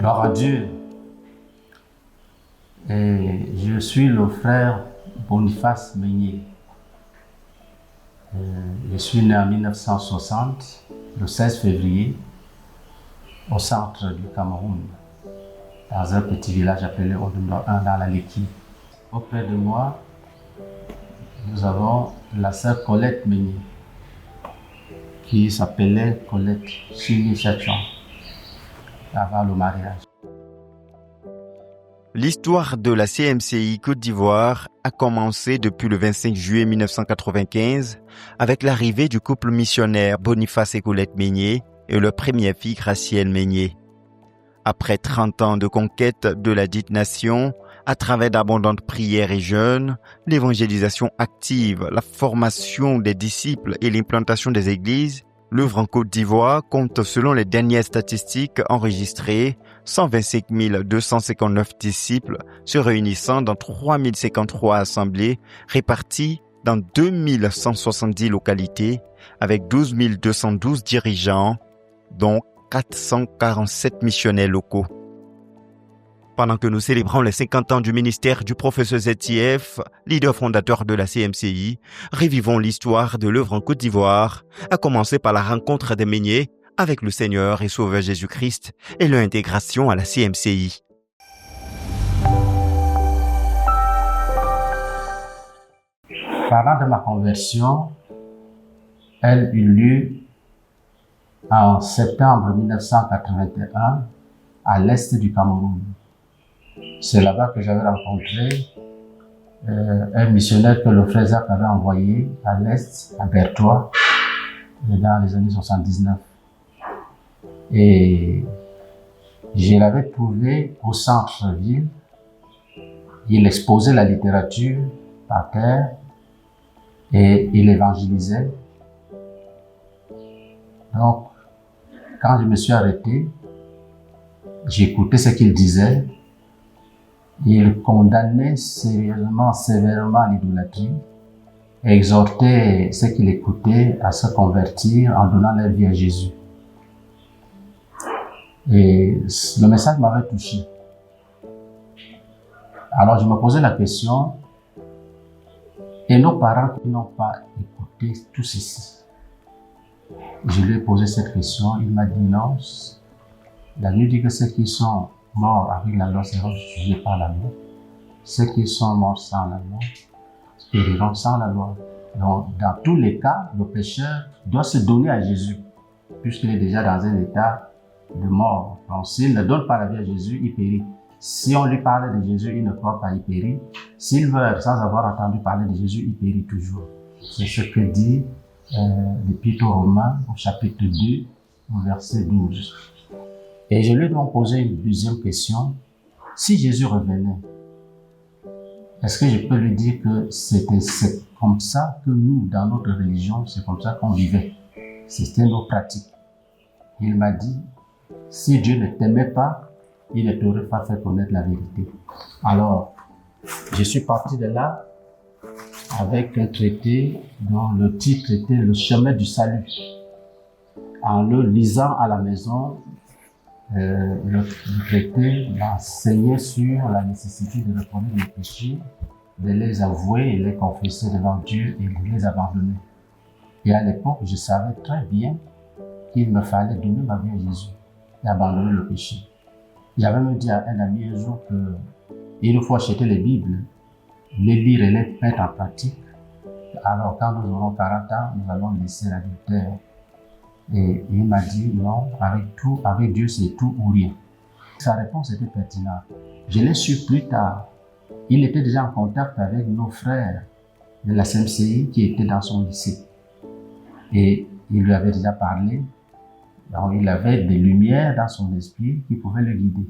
Gloire à Dieu. Et je suis le frère Boniface Meignier. Je suis né en 1960, le 16 février, au centre du Cameroun, dans un petit village appelé Odumba 1 dans la Leki. Auprès de moi, nous avons la sœur Colette Meignier, qui s'appelait Colette Chini Chachon, avant le mariage. L'histoire de la CMCI Côte d'Ivoire a commencé depuis le 25 juillet 1995 avec l'arrivée du couple missionnaire Boniface et Colette Meignier et leur première fille Gracielle Meignier. Après 30 ans de conquête de la dite nation, à travers d'abondantes prières et jeûnes, l'évangélisation active, la formation des disciples et l'implantation des églises, l'œuvre en Côte d'Ivoire compte, selon les dernières statistiques enregistrées, 125 259 disciples se réunissant dans 3053 assemblées réparties dans 2170 localités avec 12 212 dirigeants, dont 447 missionnaires locaux. Pendant que nous célébrons les 50 ans du ministère du professeur ZTF, leader fondateur de la CMCI, revivons l'histoire de l'œuvre en Côte d'Ivoire, à commencer par la rencontre des Meignier avec le Seigneur et Sauveur Jésus-Christ et leur intégration à la CMCI. Parlant de ma conversion, elle eut lieu en septembre 1981 à l'est du Cameroun. C'est là-bas que j'avais rencontré un missionnaire que le frère Zach avait envoyé à l'est, à Bertois, dans les années 79. Et je l'avais trouvé au centre-ville. Il exposait la littérature par terre et il évangélisait. Donc, quand je me suis arrêté, j'écoutais ce qu'il disait. Il condamnait sévèrement l'idolâtrie et exhortait ceux qui l'écoutaient à se convertir en donnant leur vie à Jésus. Et le message m'avait touché. Alors je me posais la question, et nos parents qui n'ont pas écouté tout ceci? Je lui ai posé cette question, il m'a dit non. La Bible dit que ceux qui sont morts avec la loi seront jugés par la loi. Ceux qui sont morts sans la loi périront sans la loi. Donc, dans tous les cas, le pécheur doit se donner à Jésus, puisqu'il est déjà dans un état de mort. Donc, s'il ne donne pas la vie à Jésus, il périt. Si on lui parle de Jésus, il ne croit pas, il périt. S'il meurt sans avoir entendu parler de Jésus, il périt toujours. C'est ce que dit l'Épître aux Romains, au chapitre 2, au verset 12. Et je lui ai donc posé une deuxième question. Si Jésus revenait, est-ce que je peux lui dire que c'est comme ça que nous, dans notre religion, c'est comme ça qu'on vivait? C'était nos pratiques. Il m'a dit, si Dieu ne t'aimait pas, il ne t'aurait pas fait connaître la vérité. Alors, je suis parti de là avec un traité dont le titre était Le chemin du salut. En le lisant à la maison, le traité m'enseignait sur la nécessité de reconnaître les péchés, de les avouer et les confesser devant Dieu et de les abandonner. Et à l'époque, je savais très bien qu'il me fallait donner ma vie à Jésus et abandonner le péché. J'avais même dit à un ami un jour qu'il faut acheter les Bibles, les lire et les mettre en pratique. Alors quand nous aurons 40 ans, nous allons laisser l'adultère. Et il m'a dit non, avec Dieu c'est tout ou rien. Sa réponse était pertinente. Je l'ai su plus tard. Il était déjà en contact avec nos frères de la CMCI qui étaient dans son lycée. Et il lui avait déjà parlé. Donc il avait des lumières dans son esprit qui pouvaient le guider.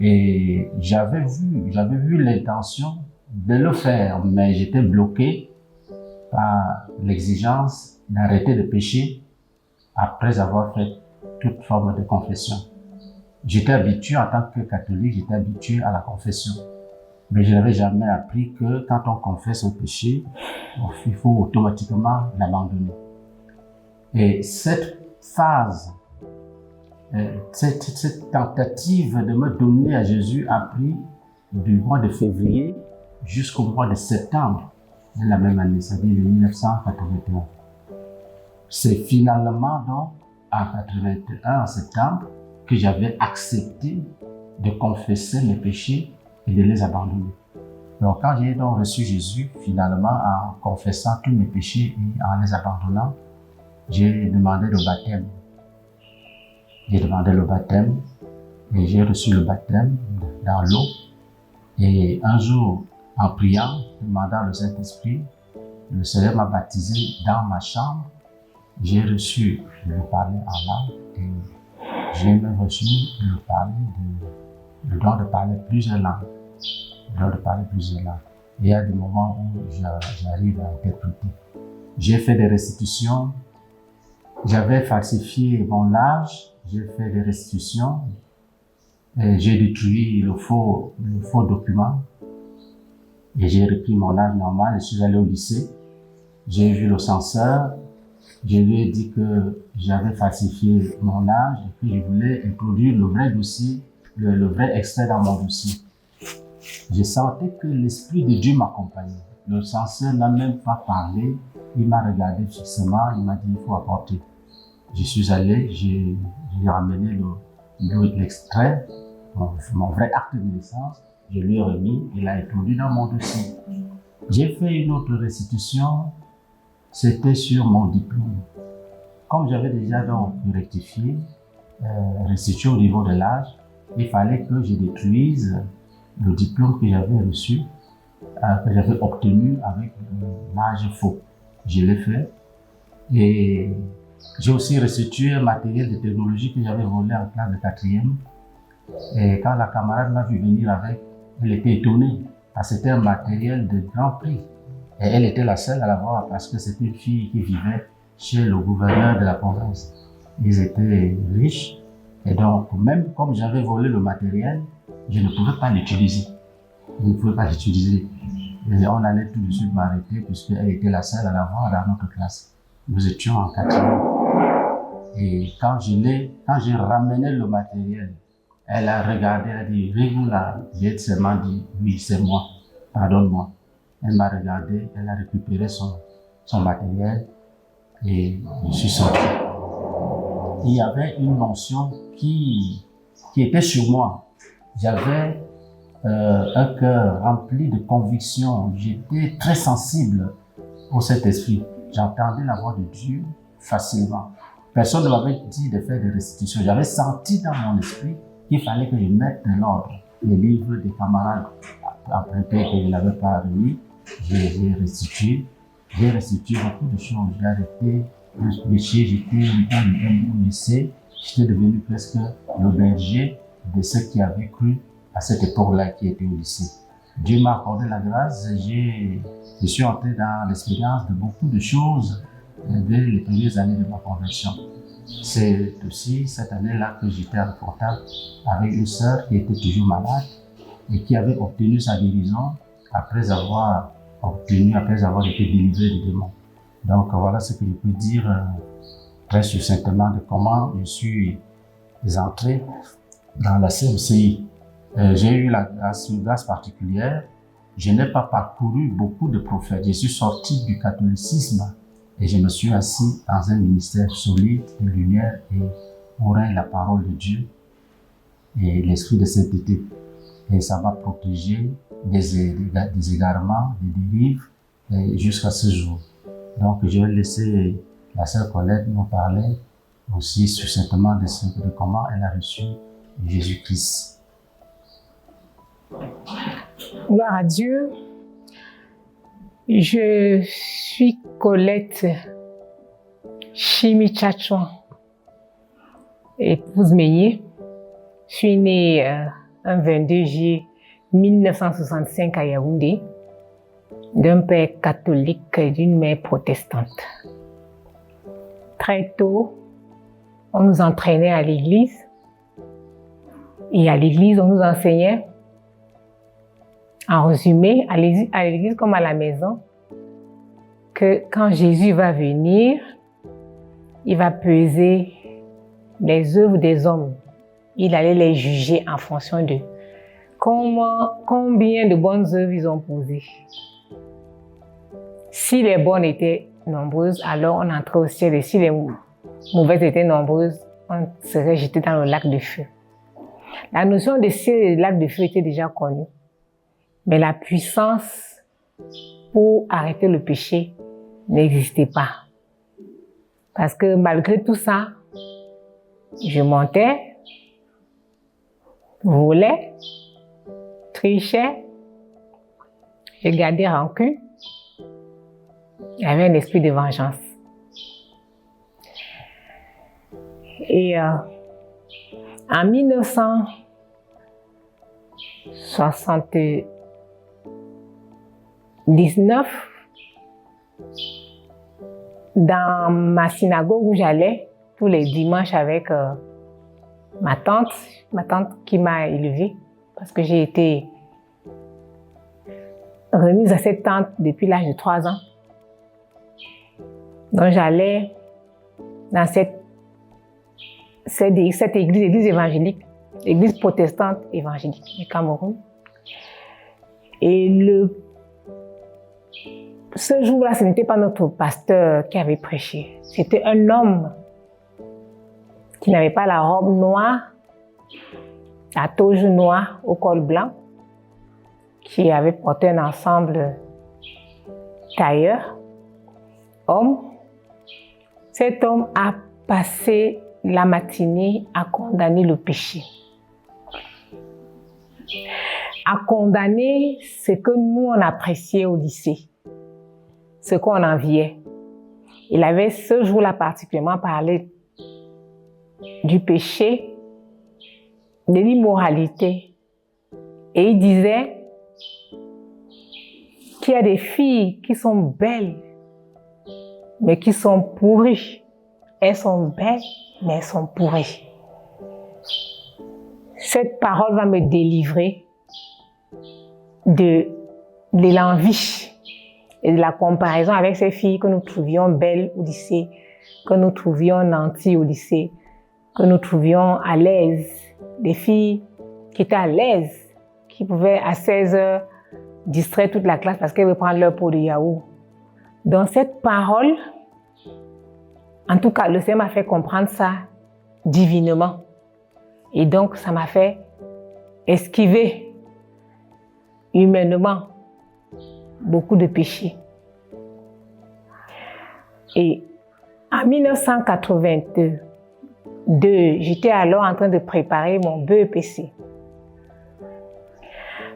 Et j'avais vu l'intention de le faire, mais j'étais bloqué par l'exigence d'arrêter de pécher après avoir fait toute forme de confession. J'étais habitué, en tant que catholique, j'étais habitué à la confession. Mais je n'avais jamais appris que quand on confesse un péché, il faut automatiquement l'abandonner. Et cette phase cette tentative de me donner à Jésus a pris du mois de février jusqu'au mois de septembre de la même année, c'est-à-dire de 1981. C'est finalement donc en 81, en septembre, que j'avais accepté de confesser mes péchés et de les abandonner. Donc quand j'ai donc reçu Jésus, finalement, en confessant tous mes péchés et en les abandonnant, j'ai demandé le baptême. J'ai demandé le baptême et j'ai reçu le baptême dans l'eau. Et un jour, en priant, demandant le Saint-Esprit, le Seigneur m'a baptisé dans ma chambre. J'ai reçu le parler en langue et j'ai même reçu le don de parler plusieurs langues. Le don de parler plusieurs langues. Et il y a des moments où j'arrive à interpréter. J'ai fait des restitutions. J'avais falsifié mon âge. J'ai fait des restitutions. J'ai détruit le faux document. Et j'ai repris mon âge normal. Je suis allé au lycée. J'ai vu le censeur. Je lui ai dit que j'avais falsifié mon âge et que je voulais introduire le vrai dossier, le vrai extrait dans mon dossier. Je sentais que l'Esprit de Dieu m'accompagnait. Le censeur n'a même pas parlé. Il m'a regardé fixement. Il m'a dit, il faut apporter. Je suis allé, j'ai ramené l'extrait, mon vrai acte de naissance. Je lui ai remis, il a introduit dans mon dossier. J'ai fait une autre restitution. C'était sur mon diplôme. Comme j'avais déjà donc rectifié, restitué au niveau de l'âge, il fallait que je détruise le diplôme que j'avais reçu, que j'avais obtenu avec l'âge faux. Je l'ai fait. Et j'ai aussi restitué un matériel de technologie que j'avais volé en classe de 4e. Et quand la camarade m'a vu venir avec, elle était étonnée, parce que c'était un matériel de grand prix. Et elle était la seule à l'avoir parce que c'était une fille qui vivait chez le gouverneur de la province. Ils étaient riches et donc même comme j'avais volé le matériel, je ne pouvais pas l'utiliser. Je ne pouvais pas l'utiliser. Et on allait tout de suite m'arrêter puisqu'elle était la seule à l'avoir dans notre classe. Nous étions en 4e. Et quand j'ai ramené le matériel, elle a regardé, elle a dit, vous là? J'ai seulement dit, oui, c'est moi, pardonne-moi. Elle m'a regardé, elle a récupéré son matériel et je suis sorti. Il y avait une notion qui était sur moi. J'avais un cœur rempli de conviction. J'étais très sensible au Saint-Esprit. J'entendais la voix de Dieu facilement. Personne ne m'avait dit de faire des restitutions. J'avais senti dans mon esprit qu'il fallait que je mette de l'ordre. Les livres des camarades empruntés que je n'avais pas remis, j'ai restitué beaucoup de choses. J'ai arrêté de pécher, j'étais au lycée, j'étais devenu presque le berger de ceux qui avaient cru à cette époque-là qui étaient au lycée. Dieu m'a accordé la grâce, je suis entré dans l'expérience de beaucoup de choses dès les premières années de ma conversion. C'est aussi cette année-là que j'étais en contact avec une sœur qui était toujours malade et qui avait obtenu sa guérison après avoir été délivré des démons. Donc voilà ce que je peux dire très succinctement de comment je suis entré dans la CMCI. J'ai eu une grâce particulière. Je n'ai pas parcouru beaucoup de prophètes. Je suis sorti du catholicisme et je me suis assis dans un ministère solide de lumière et où règne la parole de Dieu et l'esprit de sainteté. Et ça m'a protégé des égarements, des dérives jusqu'à ce jour. Donc je vais laisser la sœur Colette nous parler aussi succinctement de comment elle a reçu Jésus-Christ. Gloire à Dieu. Je suis Colette Chimichachouan, épouse Meunier. Je suis née un 22 juillet 1965 à Yaoundé, d'un père catholique et d'une mère protestante. Très tôt, on nous entraînait à l'église. Et à l'église, on nous enseignait, en résumé, à l'église comme à la maison, que quand Jésus va venir, il va peser les œuvres des hommes, il allait les juger en fonction de combien de bonnes œuvres ils ont posées. Si les bonnes étaient nombreuses, alors on entrait au ciel, et si les mauvaises étaient nombreuses, on serait jeté dans le lac de feu. La notion de ciel et de lac de feu était déjà connue, mais la puissance pour arrêter le péché n'existait pas. Parce que malgré tout ça, je mentais, volais, trichais, je gardais rancune. Il y avait un esprit de vengeance. Et en 1979, dans ma synagogue où j'allais tous les dimanches avec ma tante qui m'a élevée, parce que j'ai été remise à cette tante depuis l'âge de 3 ans. Donc j'allais dans cette église évangélique, l'église protestante évangélique du Cameroun. Et ce jour-là, ce n'était pas notre pasteur qui avait prêché. C'était un homme qui n'avait pas la robe noire, la toge noire au col blanc, qui avait porté un ensemble tailleur, homme. Cet homme a passé la matinée à condamner le péché, à condamner ce que nous on appréciait au lycée, ce qu'on enviait. Il avait ce jour-là particulièrement parlé du péché, de l'immoralité, et il disait qu'il y a des filles qui sont belles, mais qui sont pourries. Elles sont belles, mais elles sont pourries. Cette parole va me délivrer de l'envie et de la comparaison avec ces filles que nous trouvions belles au lycée, que nous trouvions nanties au lycée, que nous trouvions à l'aise. Des filles qui étaient à l'aise, qui pouvaient à 16 heures distraire toute la classe parce qu'elles veulent prendre leur pot de yaourt. Dans cette parole, en tout cas, le Seigneur m'a fait comprendre ça divinement. Et donc, ça m'a fait esquiver humainement beaucoup de péchés. Et en 1982, j'étais alors en train de préparer mon BEPC.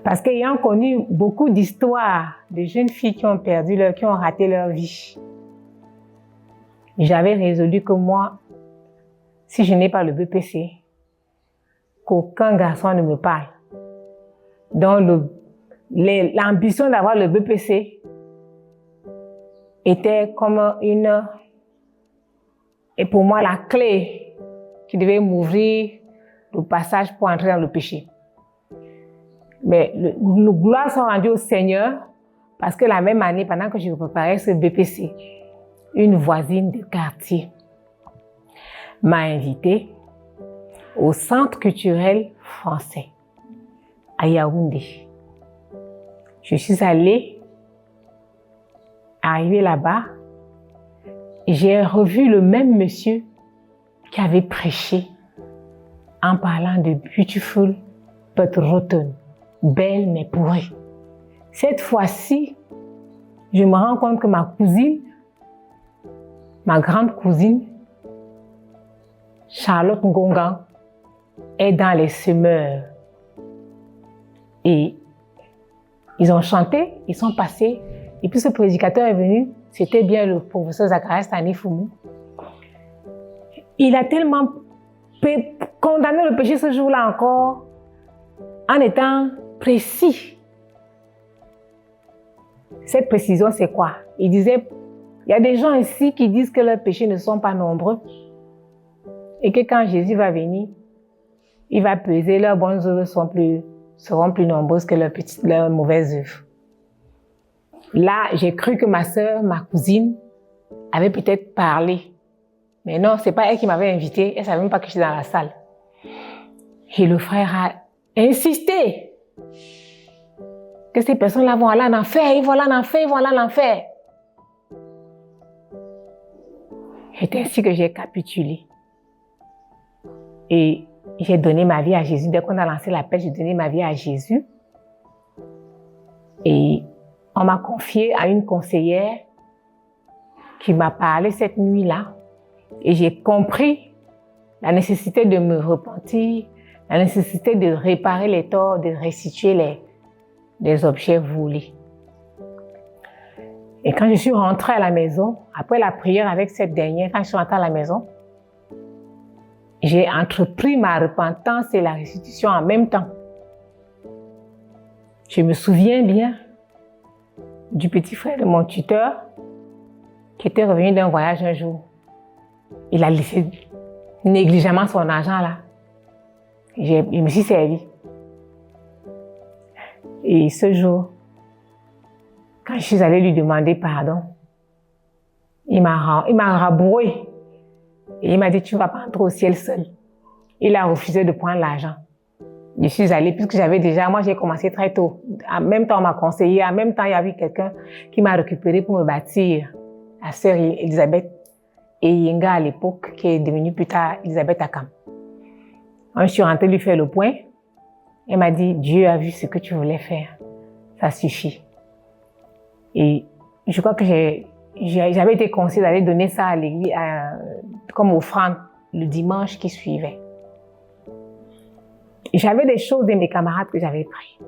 Parce qu'ayant connu beaucoup d'histoires de jeunes filles qui ont raté leur vie, j'avais résolu que moi, si je n'ai pas le BEPC, qu'aucun garçon ne me parle. Donc, l'ambition d'avoir le BEPC était comme et pour moi, la clé qui devait m'ouvrir le passage pour entrer dans le péché. Mais le gloire sont rendues au Seigneur parce que la même année, pendant que je préparais ce BEPC, une voisine de quartier m'a invitée au Centre culturel français à Yaoundé. Je suis allée, arrivée là-bas, j'ai revu le même monsieur qui avait prêché en parlant de beautiful but rotten, belle mais pourrie. Cette fois-ci, je me rends compte que ma cousine, ma grande cousine, Charlotte Ngongan, est dans les semeurs. Et ils ont chanté, ils sont passés. Et puis ce prédicateur est venu, c'était bien le professeur Zacharias Tanifoumou. Il a tellement condamné le péché ce jour-là encore, en étant précis. Cette précision, c'est quoi? Il disait, il y a des gens ici qui disent que leurs péchés ne sont pas nombreux et que quand Jésus va venir, il va peser, leurs bonnes œuvres seront plus nombreuses que leurs mauvaises œuvres. Là, j'ai cru que ma sœur, ma cousine, avait peut-être parlé Mais non, c'est pas elle qui m'avait invité. Elle savait même pas que j'étais dans la salle. Et le frère a insisté que ces personnes-là vont aller en enfer, ils vont aller en enfer, ils vont aller en enfer. C'est ainsi que j'ai capitulé. Et j'ai donné ma vie à Jésus. Dès qu'on a lancé l'appel, j'ai donné ma vie à Jésus. Et on m'a confié à une conseillère qui m'a parlé cette nuit-là. Et j'ai compris la nécessité de me repentir, la nécessité de réparer les torts, de restituer les objets volés. Et quand je suis rentrée à la maison, après la prière avec cette dernière, quand je suis rentrée à la maison, j'ai entrepris ma repentance et la restitution en même temps. Je me souviens bien du petit frère de mon tuteur qui était revenu d'un voyage un jour. Il a laissé négligemment son argent là. Il me suis servi. Et ce jour, quand je suis allée lui demander pardon, il m'a rabroué. Et il m'a dit, tu ne vas pas entrer au ciel seul. Il a refusé de prendre l'argent. Je suis allée, puisque moi j'ai commencé très tôt. En même temps, on m'a conseillé, en même temps, il y avait quelqu'un qui m'a récupéré pour me bâtir. La sœur Elisabeth Eyinga à l'époque, qui est devenue plus tard Elisabeth Akam. Je suis rentrée lui faire le point. Elle m'a dit, Dieu a vu ce que tu voulais faire. Ça suffit. Et je crois que j'avais été conseillée d'aller donner ça à l'église, comme offrande, le dimanche qui suivait. J'avais des choses de mes camarades que j'avais pris.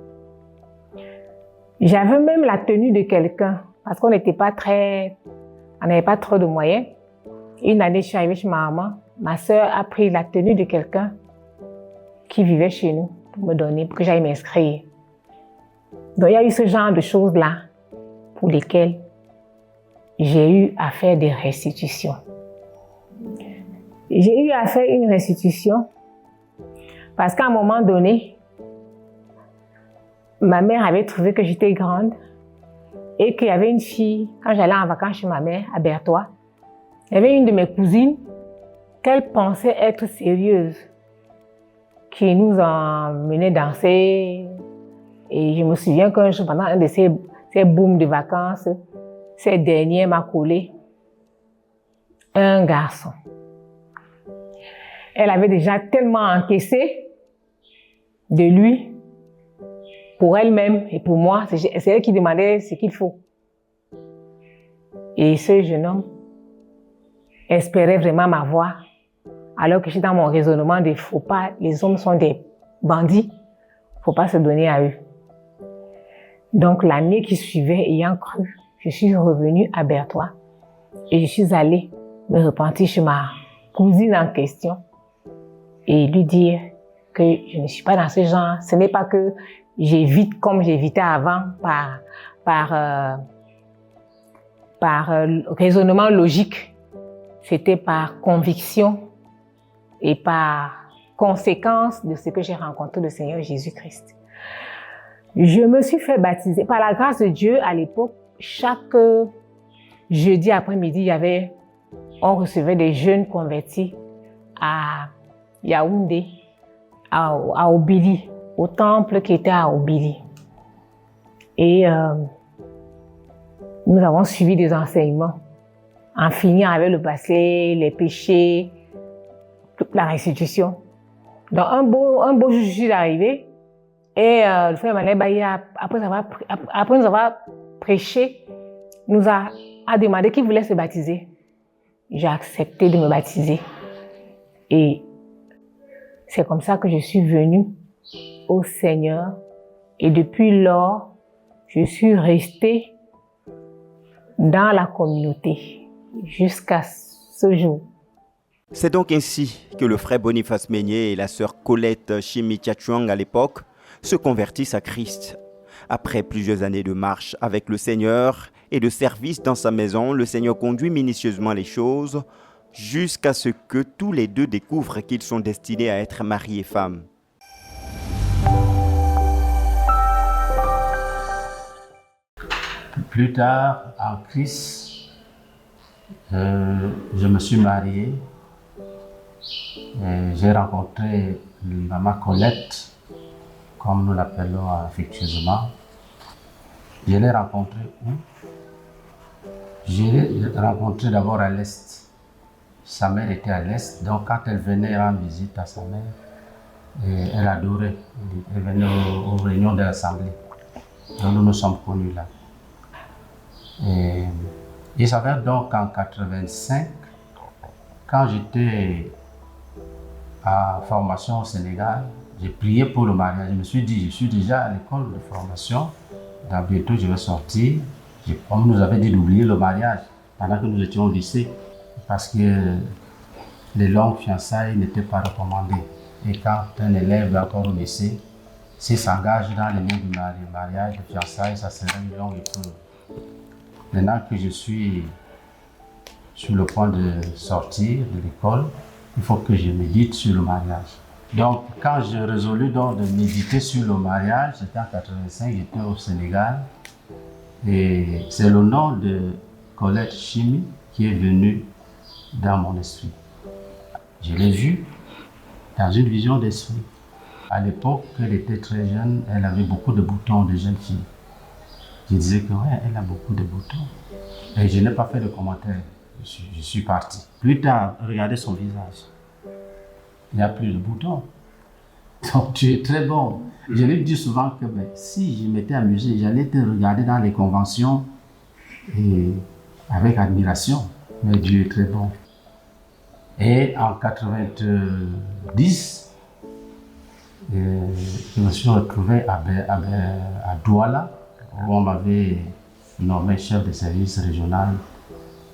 J'avais même la tenue de quelqu'un, parce qu'on n'avait pas trop de moyens. Une année, je suis arrivée chez ma maman. Ma sœur a pris la tenue de quelqu'un qui vivait chez nous pour me donner, pour que j'aille m'inscrire. Donc, il y a eu ce genre de choses-là pour lesquelles j'ai eu à faire des restitutions. J'ai eu à faire une restitution parce qu'à un moment donné, ma mère avait trouvé que j'étais grande et qu'il y avait une fille, quand j'allais en vacances chez ma mère à Berthois, il y avait une de mes cousines qu'elle pensait être sérieuse, qui nous emmenait danser. Et je me souviens qu'un jour, pendant un de ces booms de vacances, cette dernière m'a collé un garçon. Elle avait déjà tellement encaissé de lui pour elle-même et pour moi. C'est elle qui demandait ce qu'il faut. Et ce jeune homme espérait vraiment m'avoir, alors que j'étais dans mon raisonnement de faut pas, les hommes sont des bandits, faut pas se donner à eux. Donc l'année qui suivait, ayant cru, je suis revenue à Berthois et je suis allée me repentir chez ma cousine en question et lui dire que je ne suis pas dans ce genre. Ce n'est pas que j'évite comme j'évitais avant par raisonnement logique. C'était par conviction et par conséquence de ce que j'ai rencontré le Seigneur Jésus-Christ. Je me suis fait baptiser. Par la grâce de Dieu, à l'époque, chaque jeudi après-midi, on recevait des jeunes convertis à Yaoundé, à Obili, au temple qui était à Obili. Et nous avons suivi des enseignements, en finissant avec le passé, les péchés, toute la restitution. Donc un beau jour, je suis arrivée et le frère Malé, après nous avoir prêché, nous a demandé qui voulait se baptiser. J'ai accepté de me baptiser. Et c'est comme ça que je suis venue au Seigneur. Et depuis lors, je suis restée dans la communauté jusqu'à ce jour. C'est donc ainsi que le frère Boniface Meigné et la sœur Colette Chimichachuang à l'époque se convertissent à Christ. Après plusieurs années de marche avec le Seigneur et de service dans sa maison, le Seigneur conduit minutieusement les choses jusqu'à ce que tous les deux découvrent qu'ils sont destinés à être mari et femme. Plus tard, en Christ, Je me suis marié. J'ai rencontré maman Colette, comme nous l'appelons affectueusement. Je l'ai rencontrée où? Je l'ai rencontrée d'abord à l'Est. Sa mère était à l'Est, donc quand elle venait rendre visite à sa mère, elle adorait. Elle venait aux réunions de l'Assemblée. Donc nous nous sommes connus là. Et il s'avère donc qu'en 85, quand j'étais à formation au Sénégal, j'ai prié pour le mariage. Je me suis dit, je suis déjà à l'école de formation, dans bientôt je vais sortir. On nous avait dit d'oublier le mariage pendant que nous étions au lycée, parce que les longues fiançailles n'étaient pas recommandées. Et quand un élève est encore au lycée, s'il s'engage dans les liens du mariage, de fiançailles, ça serait une longue épreuve. Maintenant que je suis sur le point de sortir de l'école, il faut que je médite sur le mariage. Donc, quand j'ai résolu donc de méditer sur le mariage, c'était en 85, j'étais au Sénégal, et c'est le nom de Colette Chimi qui est venu dans mon esprit. Je l'ai vue dans une vision d'esprit. À l'époque, elle était très jeune, elle avait beaucoup de boutons de jeune fille. Je disais que ouais, elle a beaucoup de boutons. Et je n'ai pas fait de commentaire. Je suis parti. Plus tard, regardez son visage. Il n'y a plus de boutons. Donc tu es très bon. Je lui dis souvent que si je m'étais amusé, j'allais te regarder dans les conventions et avec admiration. Mais Dieu est très bon. Et en 90, je me suis retrouvé à Douala, où on m'avait nommé chef de service régional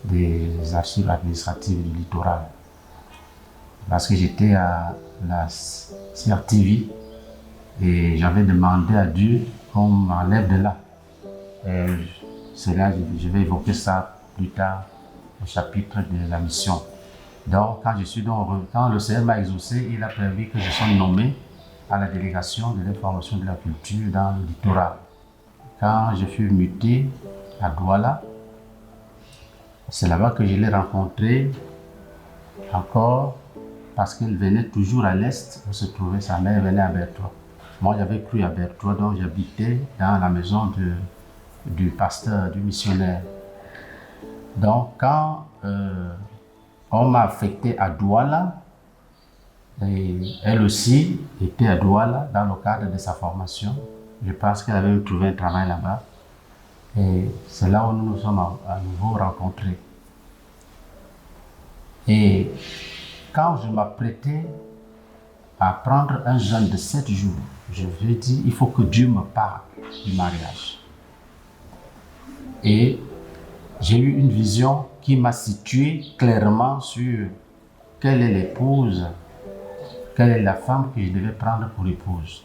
des archives administratives du littoral. Parce que j'étais à la CRTV et j'avais demandé à Dieu qu'on m'enlève de là. Et c'est là, je vais évoquer ça plus tard au chapitre de la mission. Donc, quand le Seigneur m'a exaucé, il a prévu que je sois nommé à la délégation de l'information de la culture dans le littoral. Quand je fus muté à Douala, c'est là-bas que je l'ai rencontré encore parce qu'il venait toujours à l'Est où se trouvait sa mère, venait à Berthois. Moi, j'avais cru à Berthois, donc j'habitais dans la maison du pasteur, du missionnaire. Donc, quand on m'a affecté à Douala, et elle aussi était à Douala dans le cadre de sa formation. Je pense qu'elle avait trouvé un travail là-bas. Et c'est là où nous nous sommes à nouveau rencontrés. Et quand je m'apprêtais à prendre un jeûne de 7 jours, je lui ai dit, il faut que Dieu me parle du mariage. Et j'ai eu une vision qui m'a situé clairement sur quelle est l'épouse, quelle est la femme que je devais prendre pour épouse.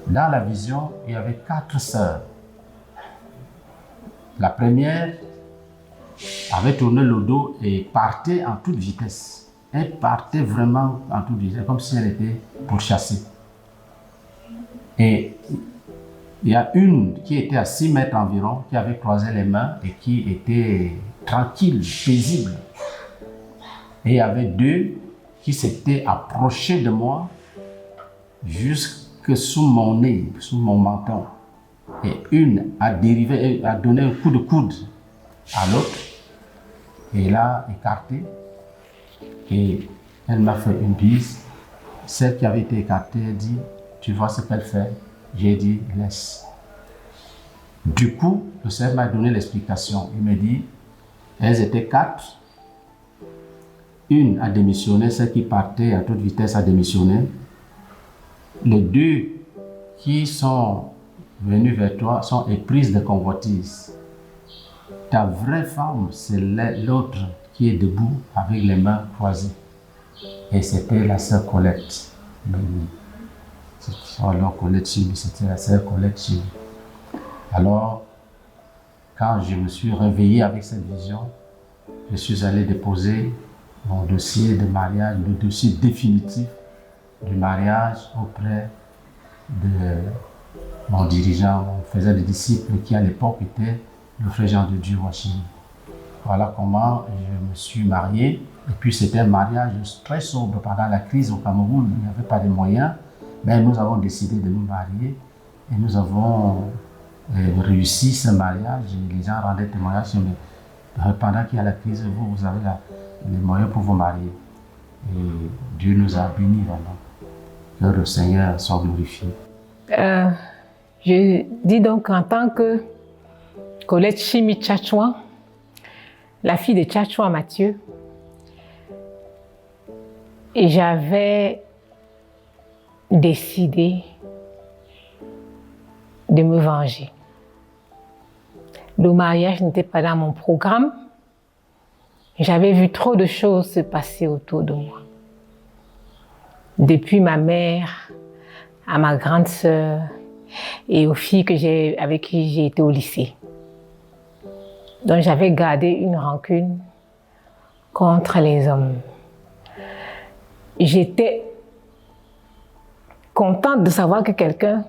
Dans la vision, il y avait 4 sœurs. La première avait tourné le dos et partait en toute vitesse. Elle partait vraiment en toute vitesse, comme si elle était pourchassée. Et il y a une qui était à 6 mètres environ, qui avait croisé les mains et qui était tranquille, paisible. Et il y avait 2 qui s'étaient approchés de moi jusque sous mon nez, sous mon menton. Et une a dérivé, a donné un coup de coude à l'autre. Et l'a écarté. Et elle m'a fait une bise. Celle qui avait été écartée a dit, tu vois ce qu'elle fait? J'ai dit, laisse. Du coup, le Seigneur m'a donné l'explication. Il m'a dit, elles étaient 4. Une a démissionné, celle qui partait à toute vitesse a démissionné. Les 2 qui sont venues vers toi sont éprises de convoitise. Ta vraie femme, c'est l'autre qui est debout avec les mains croisées. Et c'était la sœur Colette. Alors Colette Chimi, c'était la sœur Colette Chimi. Alors, quand je me suis réveillé avec cette vision, je suis allé déposer mon dossier de mariage, le dossier définitif du mariage auprès de mon dirigeant, mon faiseur de disciples qui à l'époque était le frère Jean de Dieu Wachini. Voilà comment je me suis marié. Et puis c'était un mariage très sobre pendant la crise au Cameroun. Il n'y avait pas de moyens. Mais nous avons décidé de nous marier. Et nous avons réussi ce mariage. Et les gens rendaient témoignage. Mais pendant qu'il y a la crise, vous avez les moyens pour vous marier. Et Dieu nous a bénis vraiment. Que le Seigneur soit glorifié. Je dis donc en tant que Colette Chimi Tchatchouan, la fille de Tchatchouan Mathieu, et j'avais décidé de me venger. Le mariage n'était pas dans mon programme. J'avais vu trop de choses se passer autour de moi. Depuis ma mère à ma grande sœur et aux filles avec qui j'ai été au lycée. Donc j'avais gardé une rancune contre les hommes. J'étais contente de savoir que quelqu'un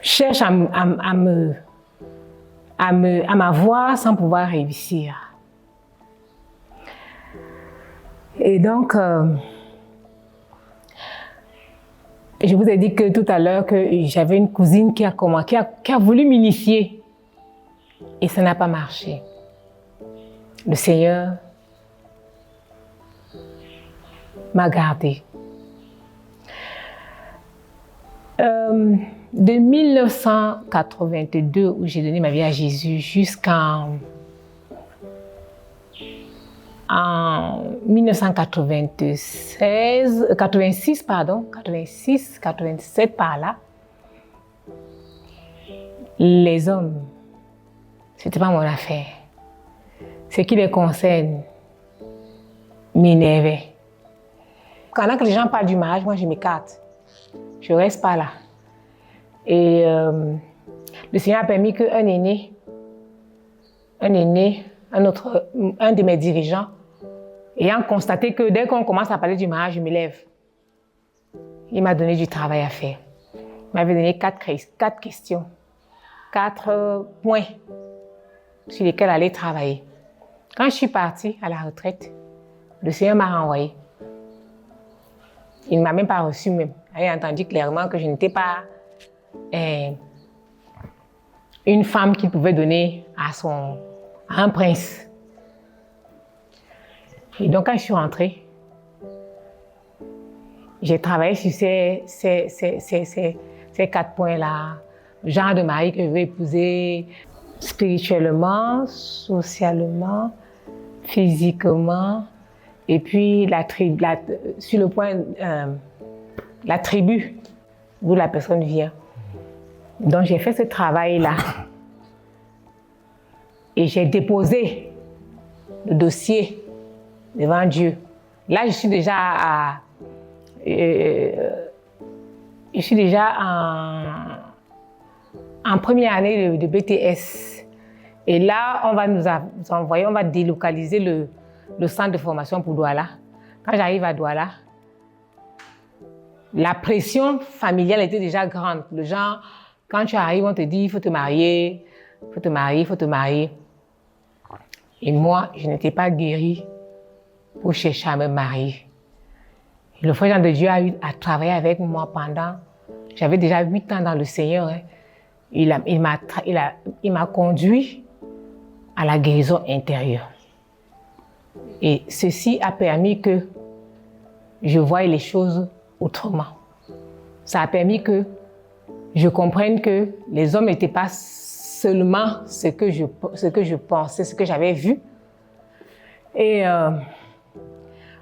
cherche à m'avoir sans pouvoir réussir. Et donc, je vous ai dit que tout à l'heure que j'avais une cousine qui a voulu m'initier. Et ça n'a pas marché. Le Seigneur m'a gardée. De 1982, où j'ai donné ma vie à Jésus, jusqu'en 86, 87 par là, les hommes, c'était pas mon affaire. Ce qui les concerne m'énervait. Pendant que les gens parlent du mariage, moi je m'écarte. Je reste pas là. Et le Seigneur a permis qu'un aîné, un de mes dirigeants, ayant constaté que dès qu'on commence à parler du mariage, je me lève. Il m'a donné du travail à faire. Il m'avait donné 4 questions, 4 points sur lesquels aller travailler. Quand je suis partie à la retraite, le Seigneur m'a renvoyé. Il ne m'a même pas reçu même. Il a entendu clairement que je n'étais pas une femme qu'il pouvait donner à un prince. Et donc quand je suis rentrée, j'ai travaillé sur ces 4 points-là. Le genre de mari que je veux épouser spirituellement, socialement, physiquement, et puis sur le point, la tribu d'où la personne vient. Donc j'ai fait ce travail-là et j'ai déposé le dossier devant Dieu. Là, je suis déjà en première année de BTS. Et là, on va nous envoyer, on va délocaliser le centre de formation pour Douala. Quand j'arrive à Douala, la pression familiale était déjà grande. Le genre, quand tu arrives, on te dit, il faut te marier, il faut te marier, il faut te marier. Et moi, je n'étais pas guérie pour chercher à me marier. Et le frère Jean de Dieu a eu à travailler avec moi pendant, j'avais déjà 8 ans dans le Seigneur. Hein. Il m'a conduit à la guérison intérieure. Et ceci a permis que je voie les choses autrement. Ça a permis que je comprenne que les hommes n'étaient pas seulement ce que je pensais, ce que j'avais vu. Et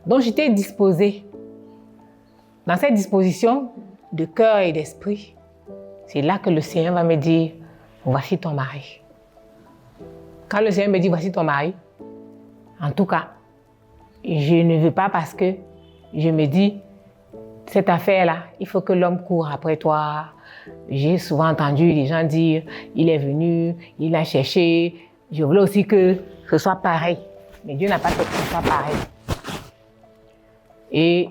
donc j'étais disposée. Dans cette disposition de cœur et d'esprit, c'est là que le Seigneur va me dire, voici ton mari. Quand le Seigneur me dit, voici ton mari, en tout cas, je ne veux pas parce que je me dis, cette affaire-là, il faut que l'homme court après toi. J'ai souvent entendu les gens dire, il est venu, il a cherché. Je voulais aussi que ce soit pareil. Mais Dieu n'a pas fait que ce soit pareil. Et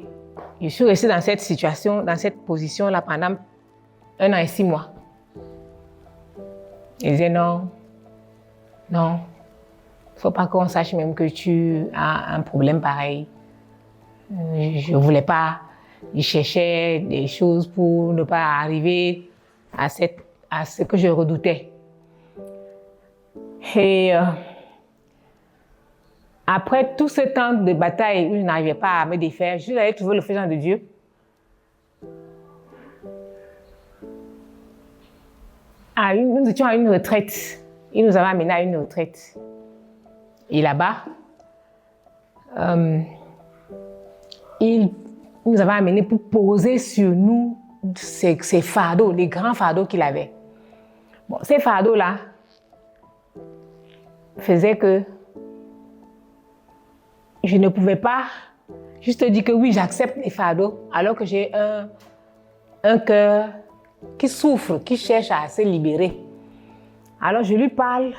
je suis restée dans cette situation, dans cette position-là pendant 1 an et 6 mois. Il disait non, non, il ne faut pas qu'on sache même que tu as un problème pareil. Je ne voulais pas. Je cherchais des choses pour ne pas arriver à ce que je redoutais. Et après tout ce temps de bataille où je n'arrivais pas à me défaire, je suis allée trouver le frère Jean de Dieu. Nous étions à une retraite. Il nous avait amenés à une retraite. Et là-bas, il nous avait amenés pour poser sur nous ces fardeaux, les grands fardeaux qu'il avait. Bon, ces fardeaux-là faisaient que je ne pouvais pas juste dire que oui, j'accepte les fardeaux, alors que j'ai un cœur qui souffre, qui cherche à se libérer. Alors je lui parle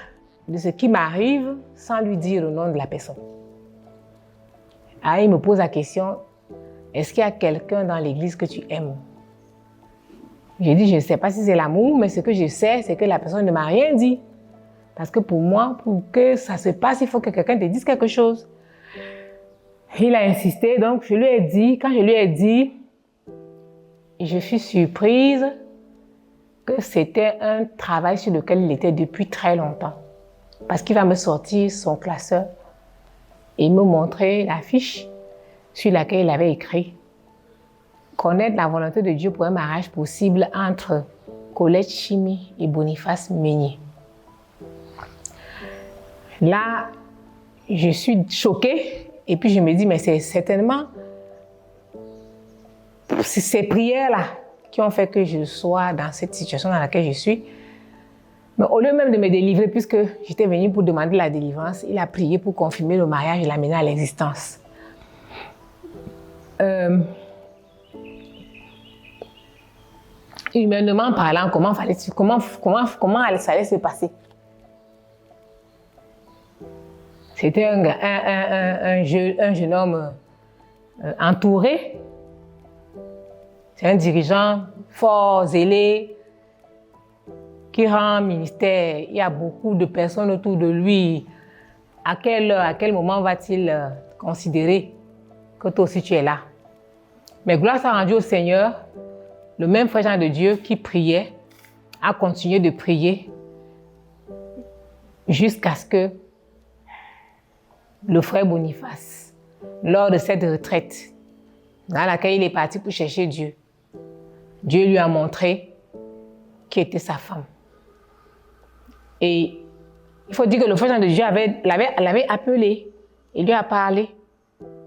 de ce qui m'arrive sans lui dire le nom de la personne. Alors il me pose la question, est-ce qu'il y a quelqu'un dans l'église que tu aimes? J'ai dit, je ne sais pas si c'est l'amour, mais ce que je sais, c'est que la personne ne m'a rien dit. Parce que pour moi, pour que ça se passe, il faut que quelqu'un te dise quelque chose. Il a insisté, donc je lui ai dit, quand je lui ai dit, je suis surprise que c'était un travail sur lequel il était depuis très longtemps. Parce qu'il va me sortir son classeur et me montrer la fiche sur laquelle il avait écrit « Connaître la volonté de Dieu pour un mariage possible entre Colette Chimi et Boniface Meignier ». Là, je suis choquée et puis je me dis « Mais c'est certainement ces prières-là qui ont fait que je sois dans cette situation dans laquelle je suis. » Mais au lieu même de me délivrer, puisque j'étais venue pour demander la délivrance, il a prié pour confirmer le mariage et l'amener à l'existence. Humainement parlant, comment ça allait se passer? C'était un jeune homme entouré. C'est un dirigeant fort, zélé, qui rend ministère. Il y a beaucoup de personnes autour de lui. À quelle heure, à quel moment va-t-il considérer que toi aussi tu es là? Mais gloire soit rendue au Seigneur, le même frère Jean de Dieu qui priait a continué de prier jusqu'à ce que le frère Boniface, lors de cette retraite dans laquelle il est parti pour chercher Dieu, Dieu lui a montré qui était sa femme. Et il faut dire que le frère Jean de Dieu l'avait appelé et lui a parlé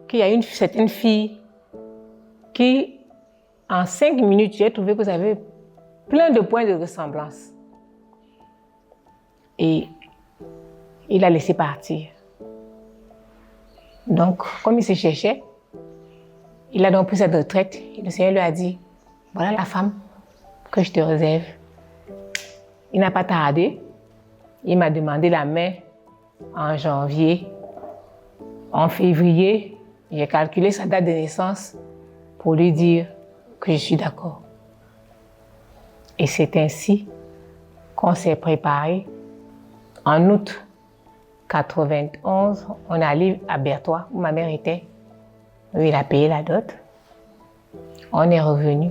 qu'il y a une certaine fille qui, en 5 minutes, j'ai trouvé que vous avez plein de points de ressemblance. Et il a laissé partir. Donc, comme il se cherchait, il a donc pris cette retraite et le Seigneur lui a dit, voilà la femme que je te réserve. Il n'a pas tardé. Il m'a demandé la main en janvier. En février, j'ai calculé sa date de naissance pour lui dire que je suis d'accord. Et c'est ainsi qu'on s'est préparé. En août 91, on est allé à Berthois, où ma mère était. Il a payé la dot. On est revenu.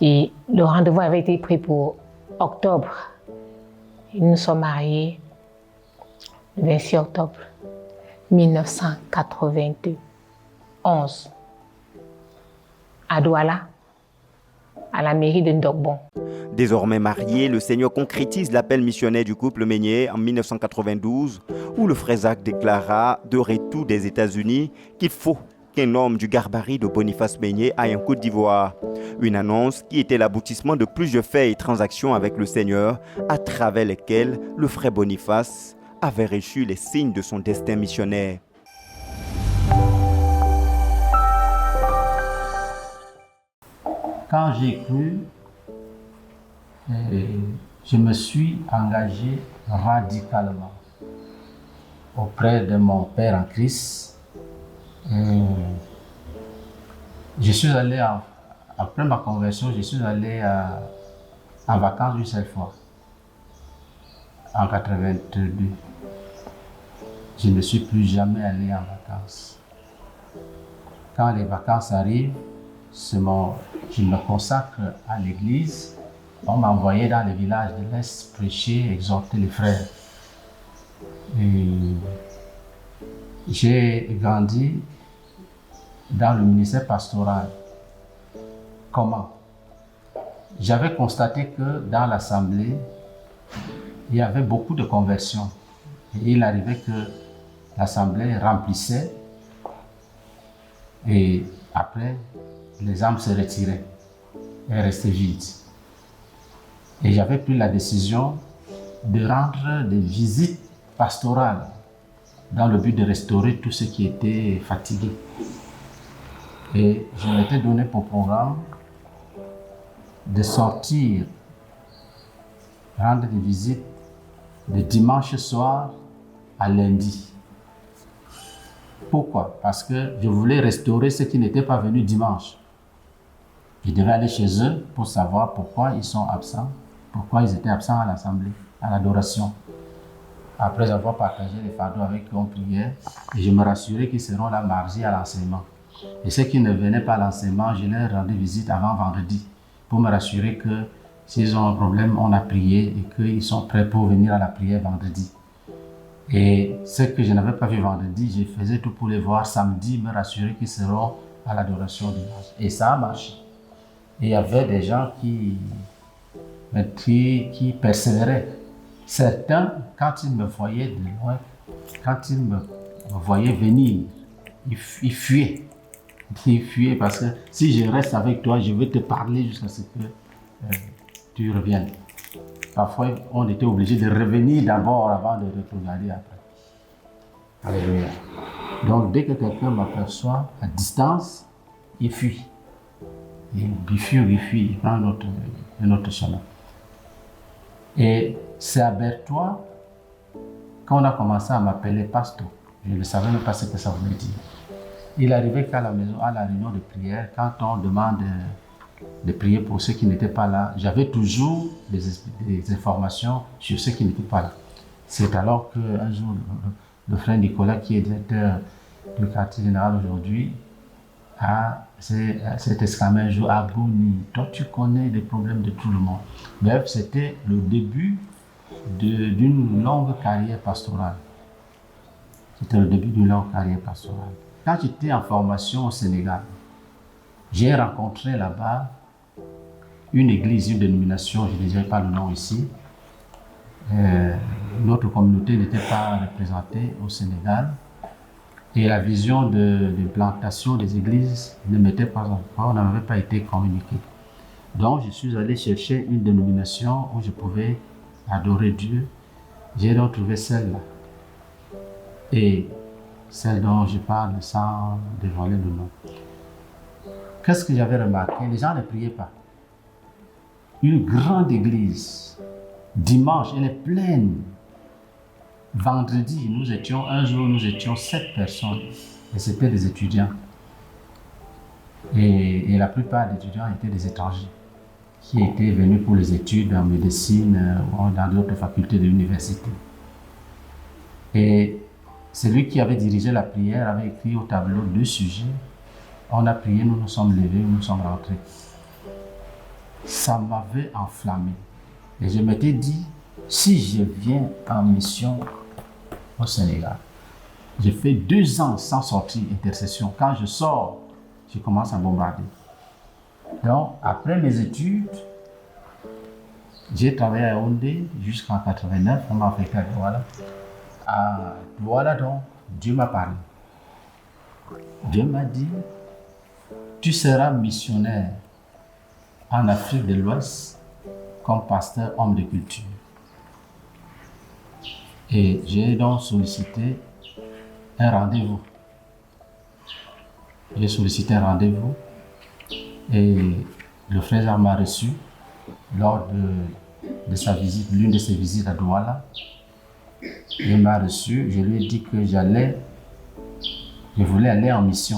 Et le rendez-vous avait été pris pour octobre. Et nous sommes mariés le 26 octobre 1991 à Douala, à la mairie de Ndogbon. Désormais marié, le Seigneur concrétise l'appel missionnaire du couple Meignier en 1992, où le frère Zach déclara de retour des États-Unis qu'il faut qu'un homme du gabarit de Boniface Meignier aille en Côte d'Ivoire. Une annonce qui était l'aboutissement de plusieurs faits et transactions avec le Seigneur, à travers lesquels le frère Boniface avait reçu les signes de son destin missionnaire. Quand j'ai cru, je me suis engagé radicalement auprès de mon Père en Christ. Je suis allé, après ma conversion, je suis allé en vacances une seule fois. en 82. Je ne suis plus jamais allé en vacances. Quand les vacances arrivent, je me consacre à l'église. On m'a envoyé dans les villages de l'Est prêcher, exhorter les frères. Et j'ai grandi dans le ministère pastoral. Comment? J'avais constaté que dans l'assemblée, il y avait beaucoup de conversions. Et il arrivait que l'assemblée remplissait et après, les âmes se retiraient et restaient vides. Et j'avais pris la décision de rendre des visites pastorales dans le but de restaurer tous ceux qui étaient fatigués. Et je m'étais donné pour programme de sortir, rendre des visites de dimanche soir à lundi. Pourquoi? Parce que je voulais restaurer ceux qui n'étaient pas venus dimanche. Je devais aller chez eux pour savoir pourquoi ils sont absents, pourquoi ils étaient absents à l'assemblée, à l'adoration. Après avoir partagé les fardeaux avec eux, on priait et je me rassurais qu'ils seront là mardi à l'enseignement. Et ceux qui ne venaient pas à l'enseignement, je leur rendais visite avant vendredi pour me rassurer que s'ils ont un problème, on a prié et qu'ils sont prêts pour venir à la prière vendredi. Et ceux que je n'avais pas vu vendredi, je faisais tout pour les voir samedi, me rassurer qu'ils seront à l'adoration dimanche. Et ça a marché. Et il y avait des gens qui persévéraient. Certains, quand ils me voyaient de loin, quand ils me voyaient venir, ils fuyaient. Ils fuyaient parce que si je reste avec toi, je vais te parler jusqu'à ce que tu reviennes. Parfois, on était obligé de revenir d'abord avant de regarder après. Alléluia. Donc, dès que quelqu'un m'aperçoit à distance, il fuit. Il fuit, il prend un autre chemin. Et c'est à Berthois qu'on a commencé à m'appeler pasteur. Je ne savais même pas ce que ça voulait dire. Il arrivait qu'à la maison, à la réunion de prière, quand on demande de prier pour ceux qui n'étaient pas là, j'avais toujours des informations sur ceux qui n'étaient pas là. C'est alors qu'un jour, le frère Nicolas, qui est directeur du quartier général aujourd'hui, s'est exclamé un jour: ah Boni, toi tu connais les problèmes de tout le monde. Bref, c'était le début d'une longue carrière pastorale. C'était le début d'une longue carrière pastorale. Quand j'étais en formation au Sénégal, j'ai rencontré là-bas une église, une dénomination, je ne dirai pas le nom ici. Notre communauté n'était pas représentée au Sénégal et la vision de plantation des églises ne m'était pas encore, n'avait pas été communiquée. Donc je suis allé chercher une dénomination où je pouvais adorer Dieu. J'ai donc trouvé celle-là. Et celle dont je parle sans dévoiler le nom. Qu'est-ce que j'avais remarqué? Les gens ne priaient pas. Une grande église, dimanche, elle est pleine. Vendredi, un jour, nous étions 7 personnes. Et c'était des étudiants. Et la plupart des étudiants étaient des étrangers qui étaient venus pour les études en médecine ou dans d'autres facultés de l'université. Et celui qui avait dirigé la prière avait écrit au tableau 2 sujets. On a prié, nous nous sommes levés, nous sommes rentrés. Ça m'avait enflammé. Et je m'étais dit, si je viens en mission au Sénégal, j'ai fait 2 ans sans sortir intercession. Quand je sors, je commence à bombarder. Donc, après mes études, j'ai travaillé à Yaoundé jusqu'en 89, on m'a affecté à Douala. À Douala, donc, Dieu m'a parlé. Dieu m'a dit, tu seras missionnaire en Afrique de l'Ouest comme pasteur homme de culture. Et j'ai donc sollicité un rendez-vous. J'ai sollicité un rendez-vous et le frère m'a reçu lors de sa visite, l'une de ses visites à Douala. Il m'a reçu, je lui ai dit que je voulais aller en mission.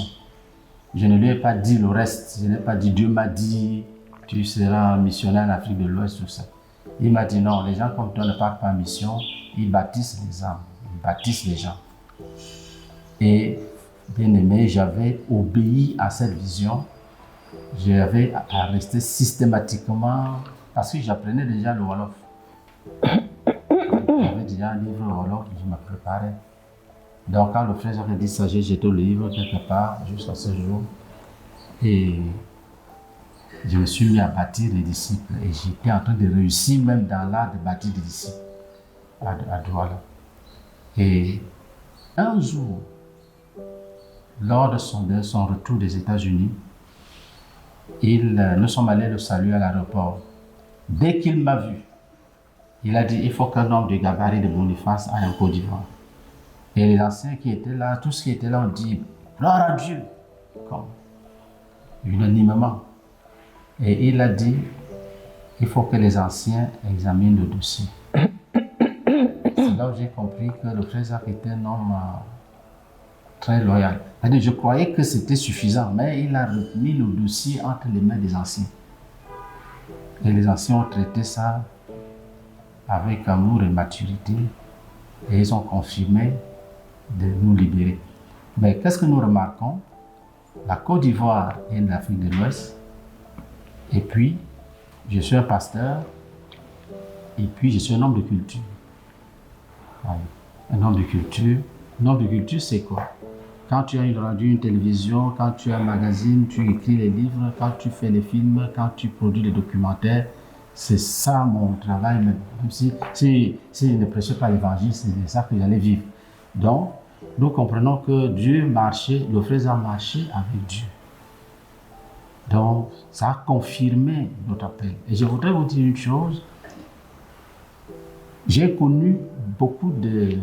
Je ne lui ai pas dit le reste, je n'ai pas dit Dieu m'a dit tu seras missionnaire en Afrique de l'Ouest, tout ça. Il m'a dit non, les gens comme toi ne partent pas en mission, ils bâtissent les âmes, ils bâtissent les gens. Et bien aimé, j'avais obéi à cette vision. J'avais à rester systématiquement, parce que j'apprenais déjà le Wolof. J'avais déjà un livre Wolof, je me préparais. Donc quand le frère avait dit ça, j'ai jeté le livre quelque part, jusqu'à ce jour. Et je me suis mis à bâtir les disciples. Et j'étais en train de réussir même dans l'art de bâtir des disciples à Douala. Et un jour, lors de son retour des États-Unis, nous sommes allés le saluer à l'aéroport. Dès qu'il m'a vu, il a dit il faut qu'un homme de gabarit de Boniface aille en Côte d'Ivoire. Et les anciens qui étaient là, tous qui étaient là, ont dit gloire à Dieu, comme unanimement. Et il a dit il faut que les anciens examinent le dossier. C'est là où j'ai compris que le frère Jacques était un homme très loyal. C'est-à-dire, je croyais que c'était suffisant, mais il a remis le dossier entre les mains des anciens. Et les anciens ont traité ça avec amour et maturité, et ils ont confirmé de nous libérer. Mais qu'est-ce que nous remarquons? La Côte d'Ivoire et l'Afrique de l'Ouest, et puis je suis un pasteur, et puis je suis un homme de culture. Un homme de culture. Un homme de culture, c'est quoi? Quand tu as une radio, une télévision, quand tu as un magazine, tu écris les livres, quand tu fais les films, quand tu produis les documentaires, c'est ça mon travail, même si je ne prêchais pas l'évangile, c'est ça que j'allais vivre. Donc, nous comprenons que Dieu marchait, le frère a marché avec Dieu. Donc, ça a confirmé notre appel. Et je voudrais vous dire une chose, j'ai connu beaucoup de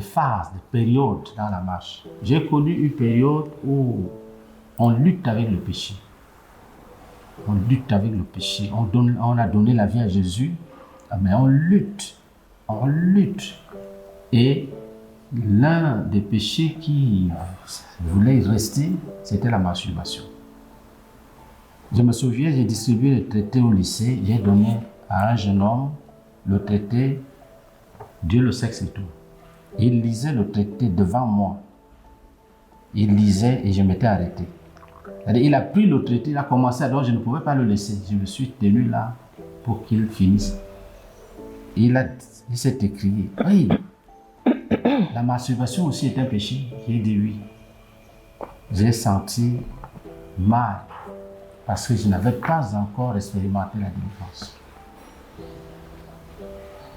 phases, de périodes dans la marche. J'ai connu une période où on lutte avec le péché. On lutte avec le péché. On a donné la vie à Jésus, mais on lutte. On lutte. Et l'un des péchés qui voulait rester, c'était la masturbation. Je me souviens, j'ai distribué le traité au lycée. J'ai donné à un jeune homme le traité Dieu, le sexe et tout. Il lisait le traité devant moi. Il lisait et je m'étais arrêté. C'est-à-dire, il a pris le traité, il a commencé, alors je ne pouvais pas le laisser. Je me suis tenu là pour qu'il finisse. Il s'est écrié, oui, la masturbation aussi est un péché. J'ai dit oui. J'ai senti mal parce que je n'avais pas encore expérimenté la délivrance.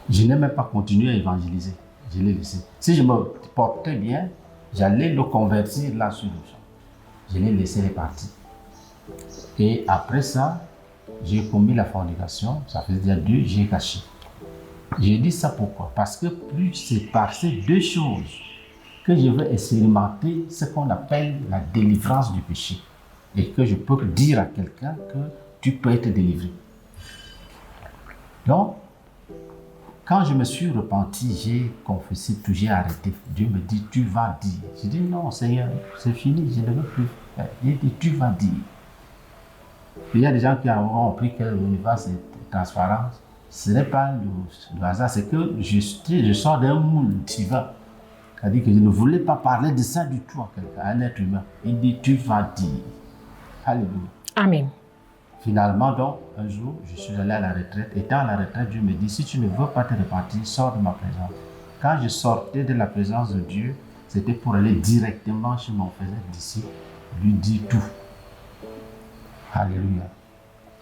Je n'ai même pas continué à évangéliser. Je l'ai laissé. Si je me portais bien, j'allais le convertir là sur le champ. Je l'ai laissé les parties. Et après ça, j'ai commis la fornication. Ça faisait déjà 2, j'ai caché. J'ai dit ça pourquoi? Parce que plus c'est par ces 2 choses que je veux expérimenter ce qu'on appelle la délivrance du péché. Et que je peux dire à quelqu'un que tu peux être délivré. Donc, quand je me suis repenti, j'ai confessé tout, j'ai arrêté. Dieu me dit, tu vas dire. J'ai dit, non Seigneur, c'est fini, je ne veux plus. Il dit, tu vas dire. Il y a des gens qui ont appris que l'univers c'est transparent. Ce n'est pas le hasard, c'est que je sors d'un moule divin. C'est-à-dire que je ne voulais pas parler de ça du tout à quelqu'un, à un être humain. Il dit, tu vas dire. Alléluia. Amen. Finalement, donc, un jour, je suis allé à la retraite. Étant à la retraite, Dieu me dit, si tu ne veux pas te repentir, sors de ma présence. Quand je sortais de la présence de Dieu, c'était pour aller directement chez mon frère disciple, lui dire tout. Alléluia.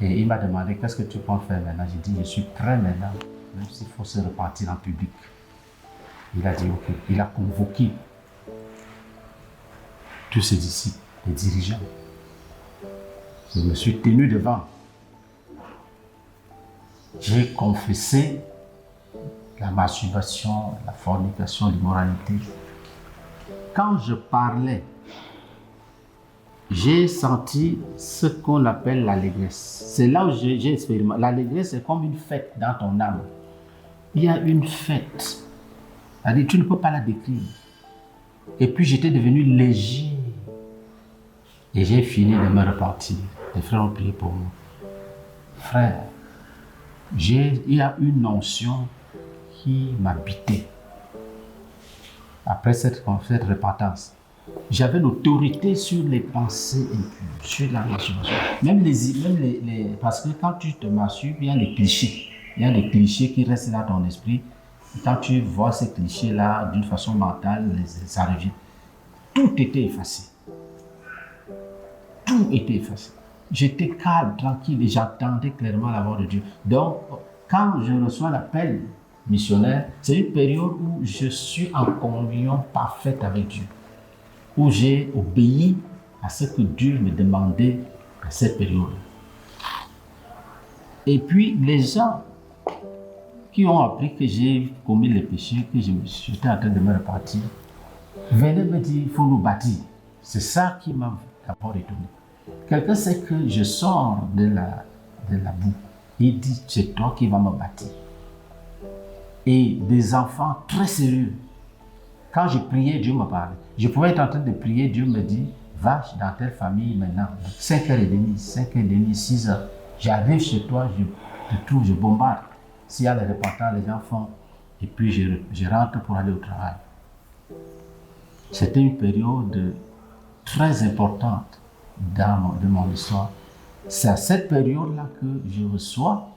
Et il m'a demandé, qu'est-ce que tu comptes faire maintenant? J'ai dit, je suis prêt maintenant, même s'il faut se repentir en public. Il a dit, ok. Il a convoqué tous ses disciples, les dirigeants. Je me suis tenu devant. J'ai confessé la masturbation, la fornication, l'immoralité. Quand je parlais, j'ai senti ce qu'on appelle l'allégresse. C'est là où j'ai expérimenté. L'allégresse, c'est comme une fête dans ton âme. Il y a une fête. C'est-à-dire, tu ne peux pas la décrire. Et puis, j'étais devenu léger. Et j'ai fini de me repentir. Les frères ont prié pour moi. Frère, il y a une notion qui m'habitait après cette repentance. J'avais l'autorité sur les pensées impures, sur la masturbation. Parce que quand tu te masturbes, il y a des clichés. Il y a des clichés qui restent dans ton esprit. Et quand tu vois ces clichés-là d'une façon mentale, ça revient. Tout était effacé. Tout était effacé. J'étais calme, tranquille et j'attendais clairement la voix de Dieu. Donc, quand je reçois l'appel missionnaire, c'est une période où je suis en communion parfaite avec Dieu, où j'ai obéi à ce que Dieu me demandait à cette période. Et puis, les gens qui ont appris que j'ai commis les péchés, que j'étais en train de me repentir, venaient me dire, il faut nous bâtir. C'est ça qui m'a d'abord étonné. Quelqu'un sait que je sors de la boue. Il dit, c'est toi qui vas me bâtir. Et des enfants très sérieux. Quand je priais, Dieu me parlait. Je pouvais être en train de prier, Dieu me dit, va dans telle famille maintenant. 5h30, 5h30, 6h. J'arrive chez toi, je te trouve, je bombarde. S'il y a les repentants, les enfants, et puis je rentre pour aller au travail. C'était une période très importante de mon histoire. C'est à cette période-là que je reçois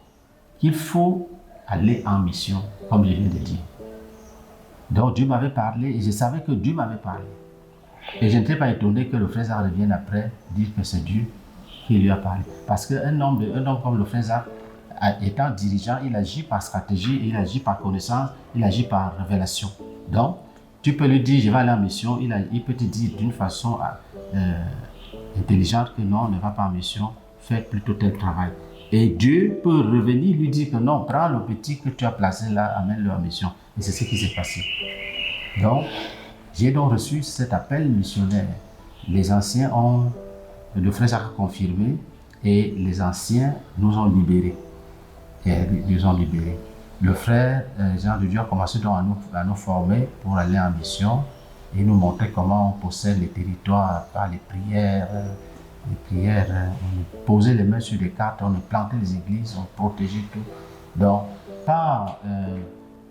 qu'il faut aller en mission, comme je viens de dire. Donc Dieu m'avait parlé et je savais que Dieu m'avait parlé. Et je n'étais pas étonné que le frère Zach revienne après dire que c'est Dieu qui lui a parlé. Parce qu'un homme comme le frère Zach, étant dirigeant, il agit par stratégie, il agit par connaissance, il agit par révélation. Donc, tu peux lui dire, je vais aller en mission, il peut te dire d'une façon intelligente que non, ne va pas en mission, fais plutôt tel travail. Et Dieu peut revenir lui dire que non, prends le petit que tu as placé là, amène-le en mission. Et c'est ce qui s'est passé. Donc, j'ai donc reçu cet appel missionnaire. Les anciens le frère Jacques a confirmé et les anciens nous ont libérés. Le frère Jean de Dieu a commencé donc à nous former pour aller en mission et nous montrer comment on possède les territoires par les prières. On posait les mains sur les cartes, on plantait les églises, on protégeait tout. Donc,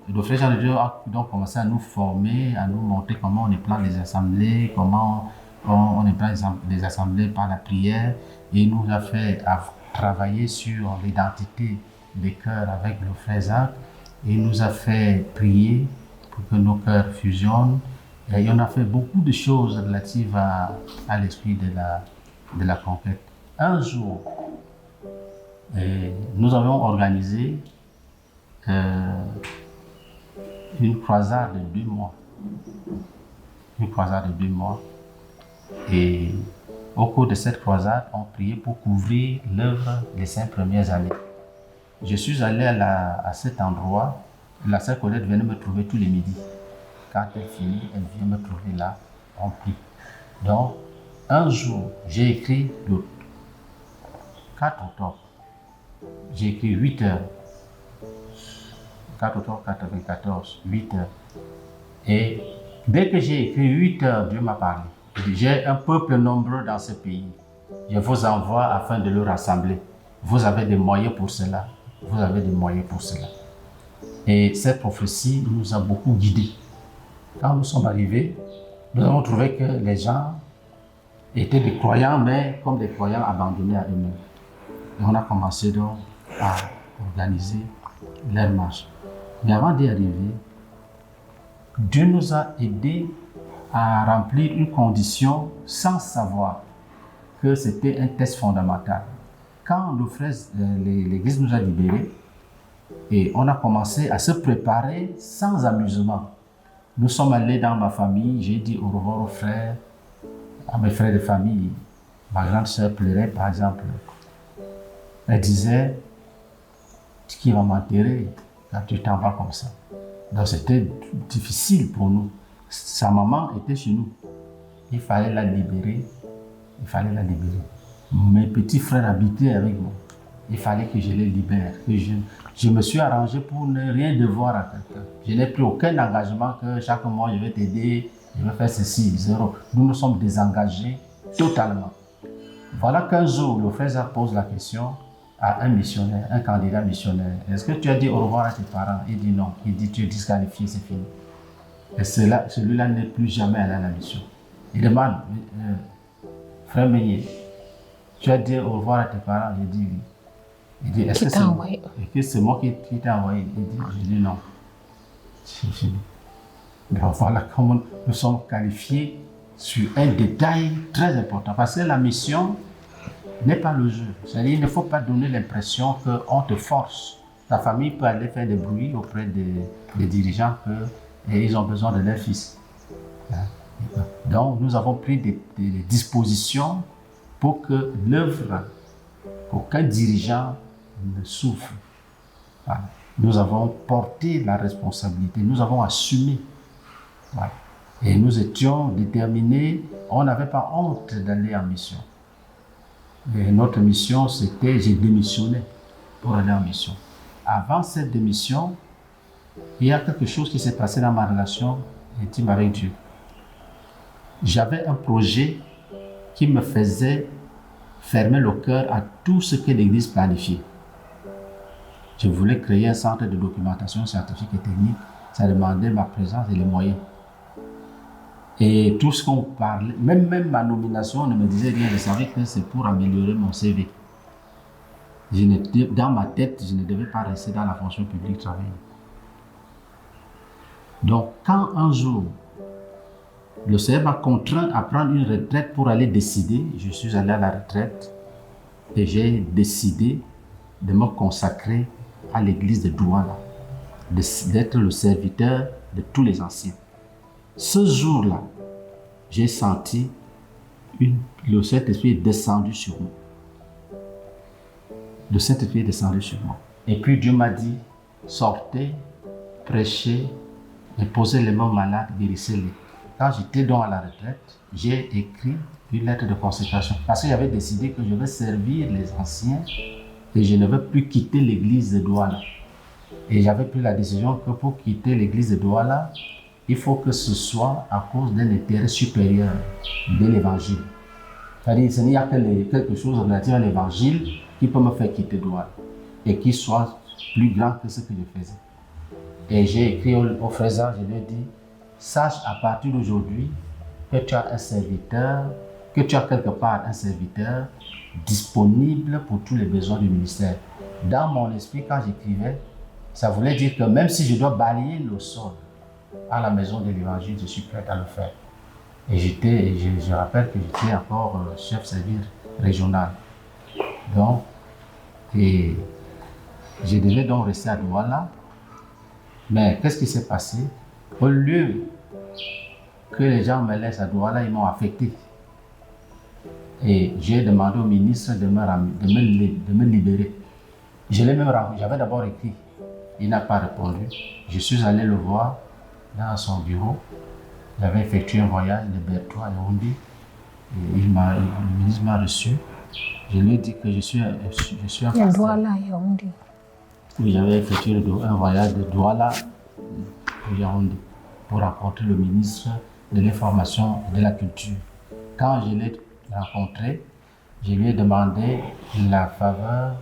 le frère Jean de Dieu a donc commencé à nous former, à nous montrer comment on plante les assemblées, comment on plante les assemblées par la prière, et il nous a fait travailler sur l'identité des cœurs avec le frère Zach, et il nous a fait prier pour que nos cœurs fusionnent. Et on a fait beaucoup de choses relatives à l'esprit de la conquête. Un jour, nous avons organisé une croisade de 2 mois. Et au cours de cette croisade, on priait pour couvrir l'œuvre des 5 premières années. Je suis allé à cet endroit. La sœur Colette venait me trouver tous les midis. Quand elle finit, elle vient me trouver là, on prie. Donc, un jour, j'ai écrit le 4 octobre. J'ai écrit 8 heures. 4 octobre 94, 8 heures. Et dès que j'ai écrit 8 heures, Dieu m'a parlé. J'ai un peuple nombreux dans ce pays. Je vous envoie afin de le rassembler. Vous avez des moyens pour cela. Et cette prophétie nous a beaucoup guidés. Quand nous sommes arrivés, nous avons trouvé que les gens étaient des croyants, mais comme des croyants abandonnés à eux-mêmes. Et on a commencé donc à organiser leur marche. Mais avant d'y arriver, Dieu nous a aidés à remplir une condition sans savoir que c'était un test fondamental. Quand l'Église nous a libérés, et on a commencé à se préparer sans amusement. Nous sommes allés dans ma famille, j'ai dit au revoir aux frères, à mes frères de famille. Ma grande sœur pleurait par exemple. Elle disait, qui va m'enterrer quand tu t'en vas comme ça. Donc c'était difficile pour nous. Sa maman était chez nous. Il fallait la libérer. Mes petits frères habitaient avec moi. Il fallait que je les libère. Que je me suis arrangé pour ne rien devoir à quelqu'un. Je n'ai pris aucun engagement que chaque mois je vais t'aider, je vais faire ceci, zéro. Nous nous sommes désengagés totalement. Voilà qu'un jour, le frère Zach pose la question, à un missionnaire, un candidat missionnaire, est-ce que tu as dit au revoir à tes parents? Il dit non. Il dit tu es disqualifié, c'est fini. Et celui-là n'est plus jamais allé à la mission. Il demande, frère Meunier, tu as dit au revoir à tes parents? Il dit oui. Il dit, est-ce que c'est moi qui t'ai envoyé? Il dit non. C'est fini. Donc voilà comment nous sommes qualifiés sur un détail très important. Parce que la mission n'est pas le jeu. C'est-à-dire qu'il ne faut pas donner l'impression qu'on te force. Ta famille peut aller faire des bruits auprès des dirigeants qu'ils ont besoin de leur fils. Donc nous avons pris des dispositions pour que l'œuvre, pour qu'un dirigeant ne souffre. Voilà. Nous avons porté la responsabilité, nous avons assumé. Voilà. Et nous étions déterminés, on n'avait pas honte d'aller en mission. Et notre mission, c'était, j'ai démissionné pour aller en mission. Avant cette démission, il y a quelque chose qui s'est passé dans ma relation intime avec Dieu. J'avais un projet qui me faisait fermer le cœur à tout ce que l'Église planifiait. Je voulais créer un centre de documentation scientifique et technique. Ça demandait ma présence et les moyens. Et tout ce qu'on parlait, même ma nomination, on ne me disait rien. Je savais que c'est pour améliorer mon CV. Dans ma tête, je ne devais pas rester dans la fonction publique travailler. Donc, quand un jour, le Seigneur m'a contraint à prendre une retraite pour aller décider, je suis allé à la retraite et j'ai décidé de me consacrer à l'église de Douala, d'être le serviteur de tous les anciens. Ce jour-là, j'ai senti le Saint-Esprit est descendu sur moi. Le Saint-Esprit est descendu sur moi. Et puis Dieu m'a dit, sortez, prêchez, et posez les mains malades, guérissez-les. Quand j'étais donc à la retraite, j'ai écrit une lettre de consécration parce que j'avais décidé que je vais servir les anciens et je ne veux plus quitter l'église de Douala. Et j'avais pris la décision que pour quitter l'église de Douala, il faut que ce soit à cause d'un intérêt supérieur de l'évangile. C'est-à-dire qu'il n'y a que quelque chose relatif à l'évangile qui peut me faire quitter Douala et qui soit plus grand que ce que je faisais. Et j'ai écrit au frère, je lui ai dit, sache à partir d'aujourd'hui que tu as un serviteur, que tu as quelque part un serviteur disponible pour tous les besoins du ministère. Dans mon esprit, quand j'écrivais, ça voulait dire que même si je dois balayer le sol à la maison de l'évangile, je suis prêt à le faire. Et je rappelle que j'étais encore chef service régional. Donc, et je devais donc rester à Douala. Mais qu'est-ce qui s'est passé? Au lieu que les gens me laissent à Douala, ils m'ont affecté. Et j'ai demandé au ministre de me libérer. Je l'ai même rencontré, j'avais d'abord écrit. Il n'a pas répondu. Je suis allé le voir dans son bureau. J'avais effectué un voyage de Bertois à Yaoundé. Le ministre m'a reçu. Je lui ai dit que je suis un pasteur. Douala, Yaoundé. Oui, j'avais effectué un voyage de Douala à Yaoundé pour rencontrer le ministre de l'Information et de la Culture. Quand je l'ai rencontré, je lui ai demandé la faveur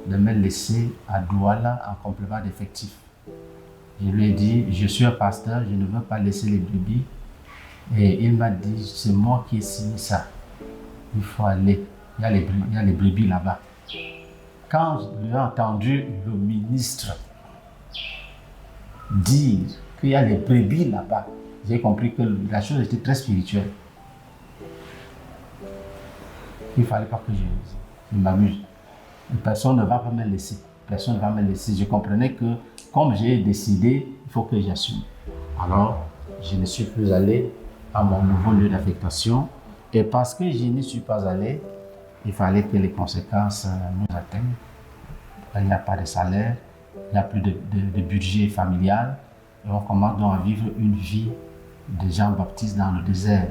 de me laisser à Douala en complément d'effectif. Je lui ai dit, je suis un pasteur, je ne veux pas laisser les brebis. Et il m'a dit, c'est moi qui ai signé ça. Il faut aller, il y a les brebis là-bas. Quand j'ai entendu le ministre dire qu'il y a les brebis là-bas, j'ai compris que la chose était très spirituelle. Il ne fallait pas que je m'amuse. Personne ne va pas me laisser. Personne ne va me laisser. Je comprenais que comme j'ai décidé, il faut que j'assume. Alors, je ne suis plus allé à mon nouveau lieu d'affectation. Et parce que je n'y suis pas allé, il fallait que les conséquences nous atteignent. Il n'y a pas de salaire, il n'y a plus de budget familial. Et on commence donc à vivre une vie de Jean-Baptiste dans le désert.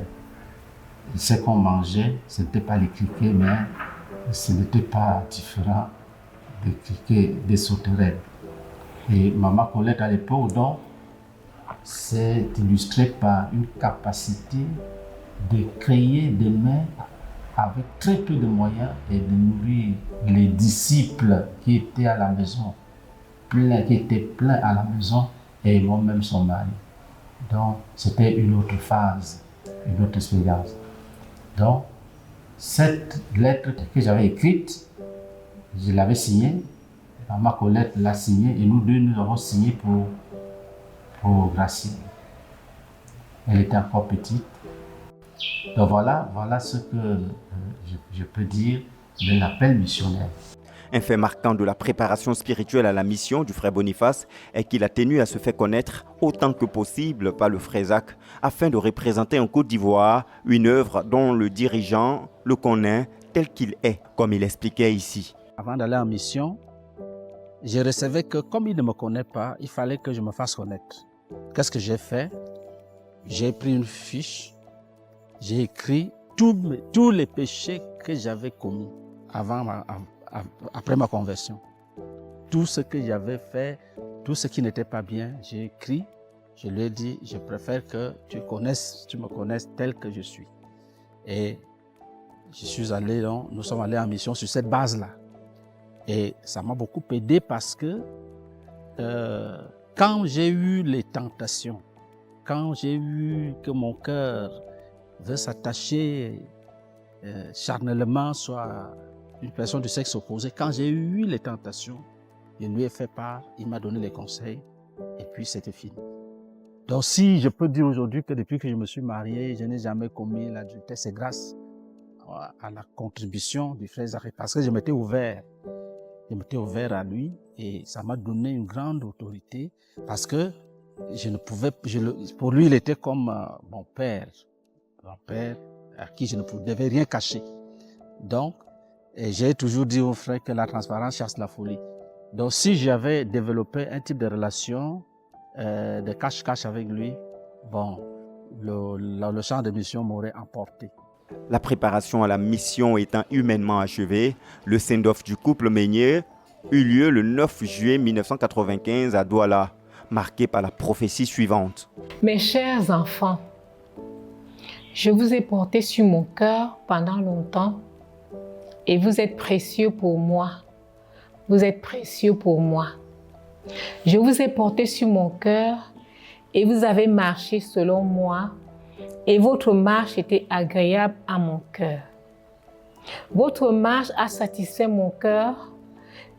Ce qu'on mangeait, ce n'était pas les criquets, mais ce n'était pas différent des criquets des sauterelles. Et Maman Colette à l'époque, donc, s'est illustrée par une capacité de créer des mets avec très peu de moyens et de nourrir les disciples qui étaient à la maison, qui étaient pleins à la maison, et moi-même son mari. Donc, c'était une autre phase, une autre expérience. Donc, cette lettre que j'avais écrite, je l'avais signée, Maman Colette l'a signée, et nous deux, nous avons signé pour Gracie. Elle était encore petite. Donc voilà ce que je peux dire de l'appel missionnaire. Un fait marquant de la préparation spirituelle à la mission du frère Boniface est qu'il a tenu à se faire connaître autant que possible par le frère Zach afin de représenter en Côte d'Ivoire une œuvre dont le dirigeant le connaît tel qu'il est, comme il expliquait ici. Avant d'aller en mission, je recevais que comme il ne me connaît pas, il fallait que je me fasse connaître. Qu'est-ce que j'ai fait? J'ai pris une fiche, j'ai écrit tous les péchés que j'avais commis après ma conversion. Tout ce que j'avais fait, tout ce qui n'était pas bien, j'ai écrit. Je lui ai dit, je préfère que tu me connaisses tel que je suis. Et nous sommes allés en mission sur cette base-là. Et ça m'a beaucoup aidé parce que quand j'ai eu les tentations, quand j'ai vu que mon cœur veut s'attacher charnellement soit une personne du sexe opposé, quand j'ai eu les tentations, je lui ai fait part, il m'a donné les conseils et puis c'était fini. Donc si je peux dire aujourd'hui que depuis que je me suis marié, je n'ai jamais commis l'adultère, c'est grâce à la contribution du frère Zachary parce que je m'étais ouvert à lui et ça m'a donné une grande autorité parce que pour lui il était comme mon père à qui je ne devais rien cacher. Donc, j'ai toujours dit aux frères que la transparence chasse la folie. Donc, si j'avais développé un type de relation de cache-cache avec lui, le champ de mission m'aurait emporté. La préparation à la mission étant humainement achevée, le send-off du couple Meignier eut lieu le 9 juillet 1995 à Douala, marqué par la prophétie suivante. Mes chers enfants, je vous ai porté sur mon cœur pendant longtemps et vous êtes précieux pour moi. Vous êtes précieux pour moi. Je vous ai porté sur mon cœur et vous avez marché selon moi et votre marche était agréable à mon cœur. Votre marche a satisfait mon cœur.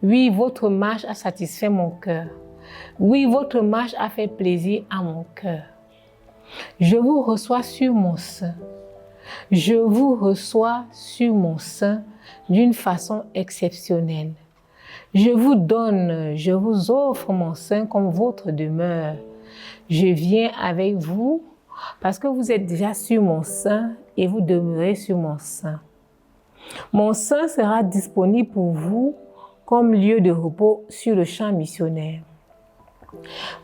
Oui, votre marche a satisfait mon cœur. Oui, votre marche a fait plaisir à mon cœur. Je vous reçois sur mon sein. Je vous reçois sur mon sein d'une façon exceptionnelle. Je vous offre mon sein comme votre demeure. Je viens avec vous parce que vous êtes déjà sur mon sein et vous demeurez sur mon sein. Mon sein sera disponible pour vous comme lieu de repos sur le champ missionnaire.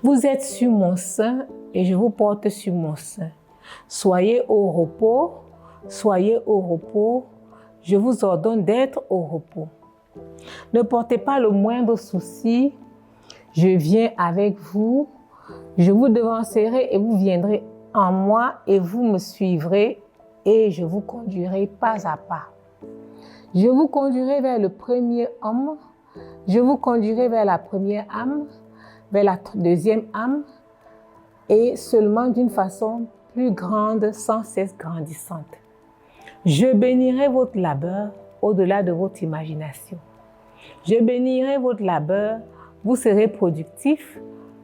Vous êtes sur mon sein et je vous porte sur mon sein. Soyez au repos, soyez au repos. Je vous ordonne d'être au repos. Ne portez pas le moindre souci. Je viens avec vous. Je vous devancerai et vous viendrez en moi et vous me suivrez et je vous conduirai pas à pas. Je vous conduirai vers le premier homme. Je vous conduirai vers la première âme, vers la deuxième âme et seulement d'une façon plus grande, sans cesse grandissante. Je bénirai votre labeur au-delà de votre imagination. Je bénirai votre labeur, vous serez productif.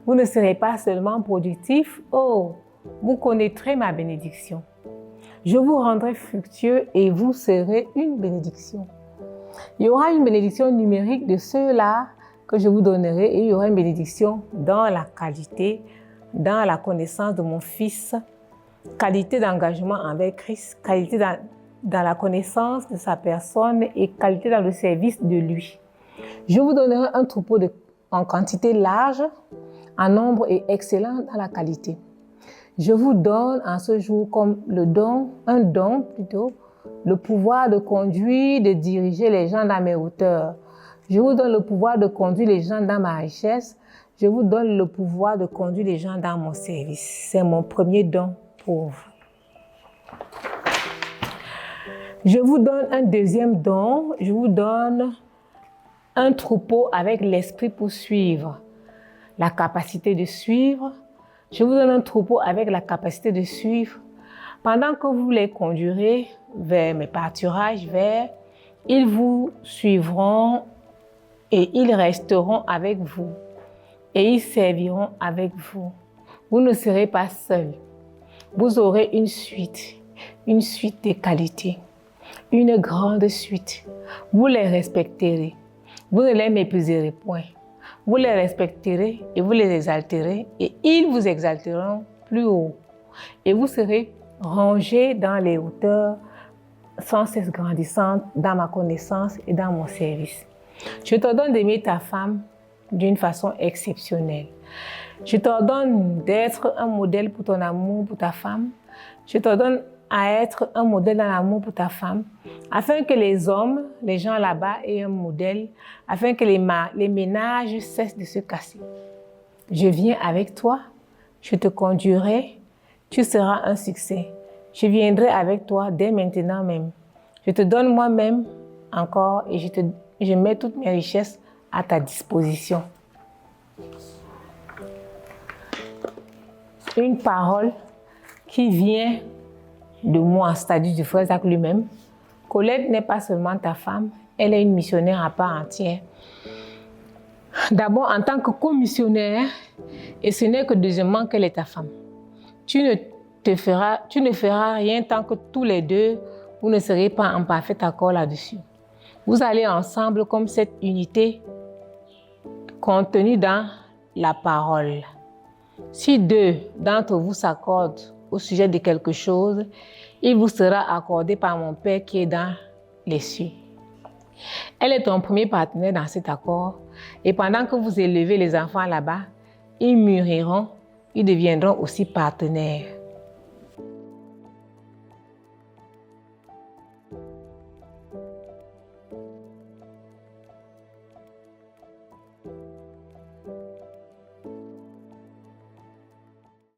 Vous ne serez pas seulement productif, vous connaîtrez ma bénédiction. Je vous rendrai fructueux et vous serez une bénédiction. Il y aura une bénédiction numérique de ceux-là que je vous donnerai et il y aura une bénédiction dans la qualité, dans la connaissance de mon Fils, qualité d'engagement avec Christ, qualité dans la connaissance de sa personne et qualité dans le service de lui. Je vous donnerai un troupeau en quantité large, en nombre et excellent dans la qualité. Je vous donne en ce jour comme le pouvoir de conduire, de diriger les gens dans mes hauteurs. Je vous donne le pouvoir de conduire les gens dans ma richesse. Je vous donne le pouvoir de conduire les gens dans mon service. C'est mon premier don pour vous. Je vous donne un deuxième don. Je vous donne un troupeau avec l'esprit pour suivre, la capacité de suivre. Je vous donne un troupeau avec la capacité de suivre. Pendant que vous les conduirez vers mes pâturages verts, ils vous suivront et ils resteront avec vous et ils serviront avec vous. Vous ne serez pas seuls. Vous aurez une suite de qualité, une grande suite. Vous les respecterez. Vous ne les mépriserez point. Vous les respecterez et vous les exalterez et ils vous exalteront plus haut. Et vous serez rangés dans les hauteurs sans cesse grandissantes dans ma connaissance et dans mon service. Je t'ordonne d'aimer ta femme d'une façon exceptionnelle. Je t'ordonne d'être un modèle pour ton amour pour ta femme. Je t'ordonne à être un modèle dans l'amour pour ta femme, afin que les hommes, les gens là-bas aient un modèle, afin que les ménages cessent de se casser. Je viens avec toi, je te conduirai, tu seras un succès. Je viendrai avec toi dès maintenant même. Je te donne moi-même encore et je mets toutes mes richesses à ta disposition. Une parole qui vient de moi, c'est-à-dire du frère Jacques lui-même. Colette n'est pas seulement ta femme, elle est une missionnaire à part entière. D'abord, en tant que commissionnaire, et ce n'est que deuxièmement qu'elle est ta femme. Tu ne feras rien tant que tous les deux, vous ne serez pas en parfait accord là-dessus. Vous allez ensemble comme cette unité contenue dans la parole. Si deux d'entre vous s'accordent au sujet de quelque chose, il vous sera accordé par mon Père qui est dans les cieux. Elle est ton premier partenaire dans cet accord et pendant que vous élevez les enfants là-bas, ils mûriront, ils deviendront aussi partenaires.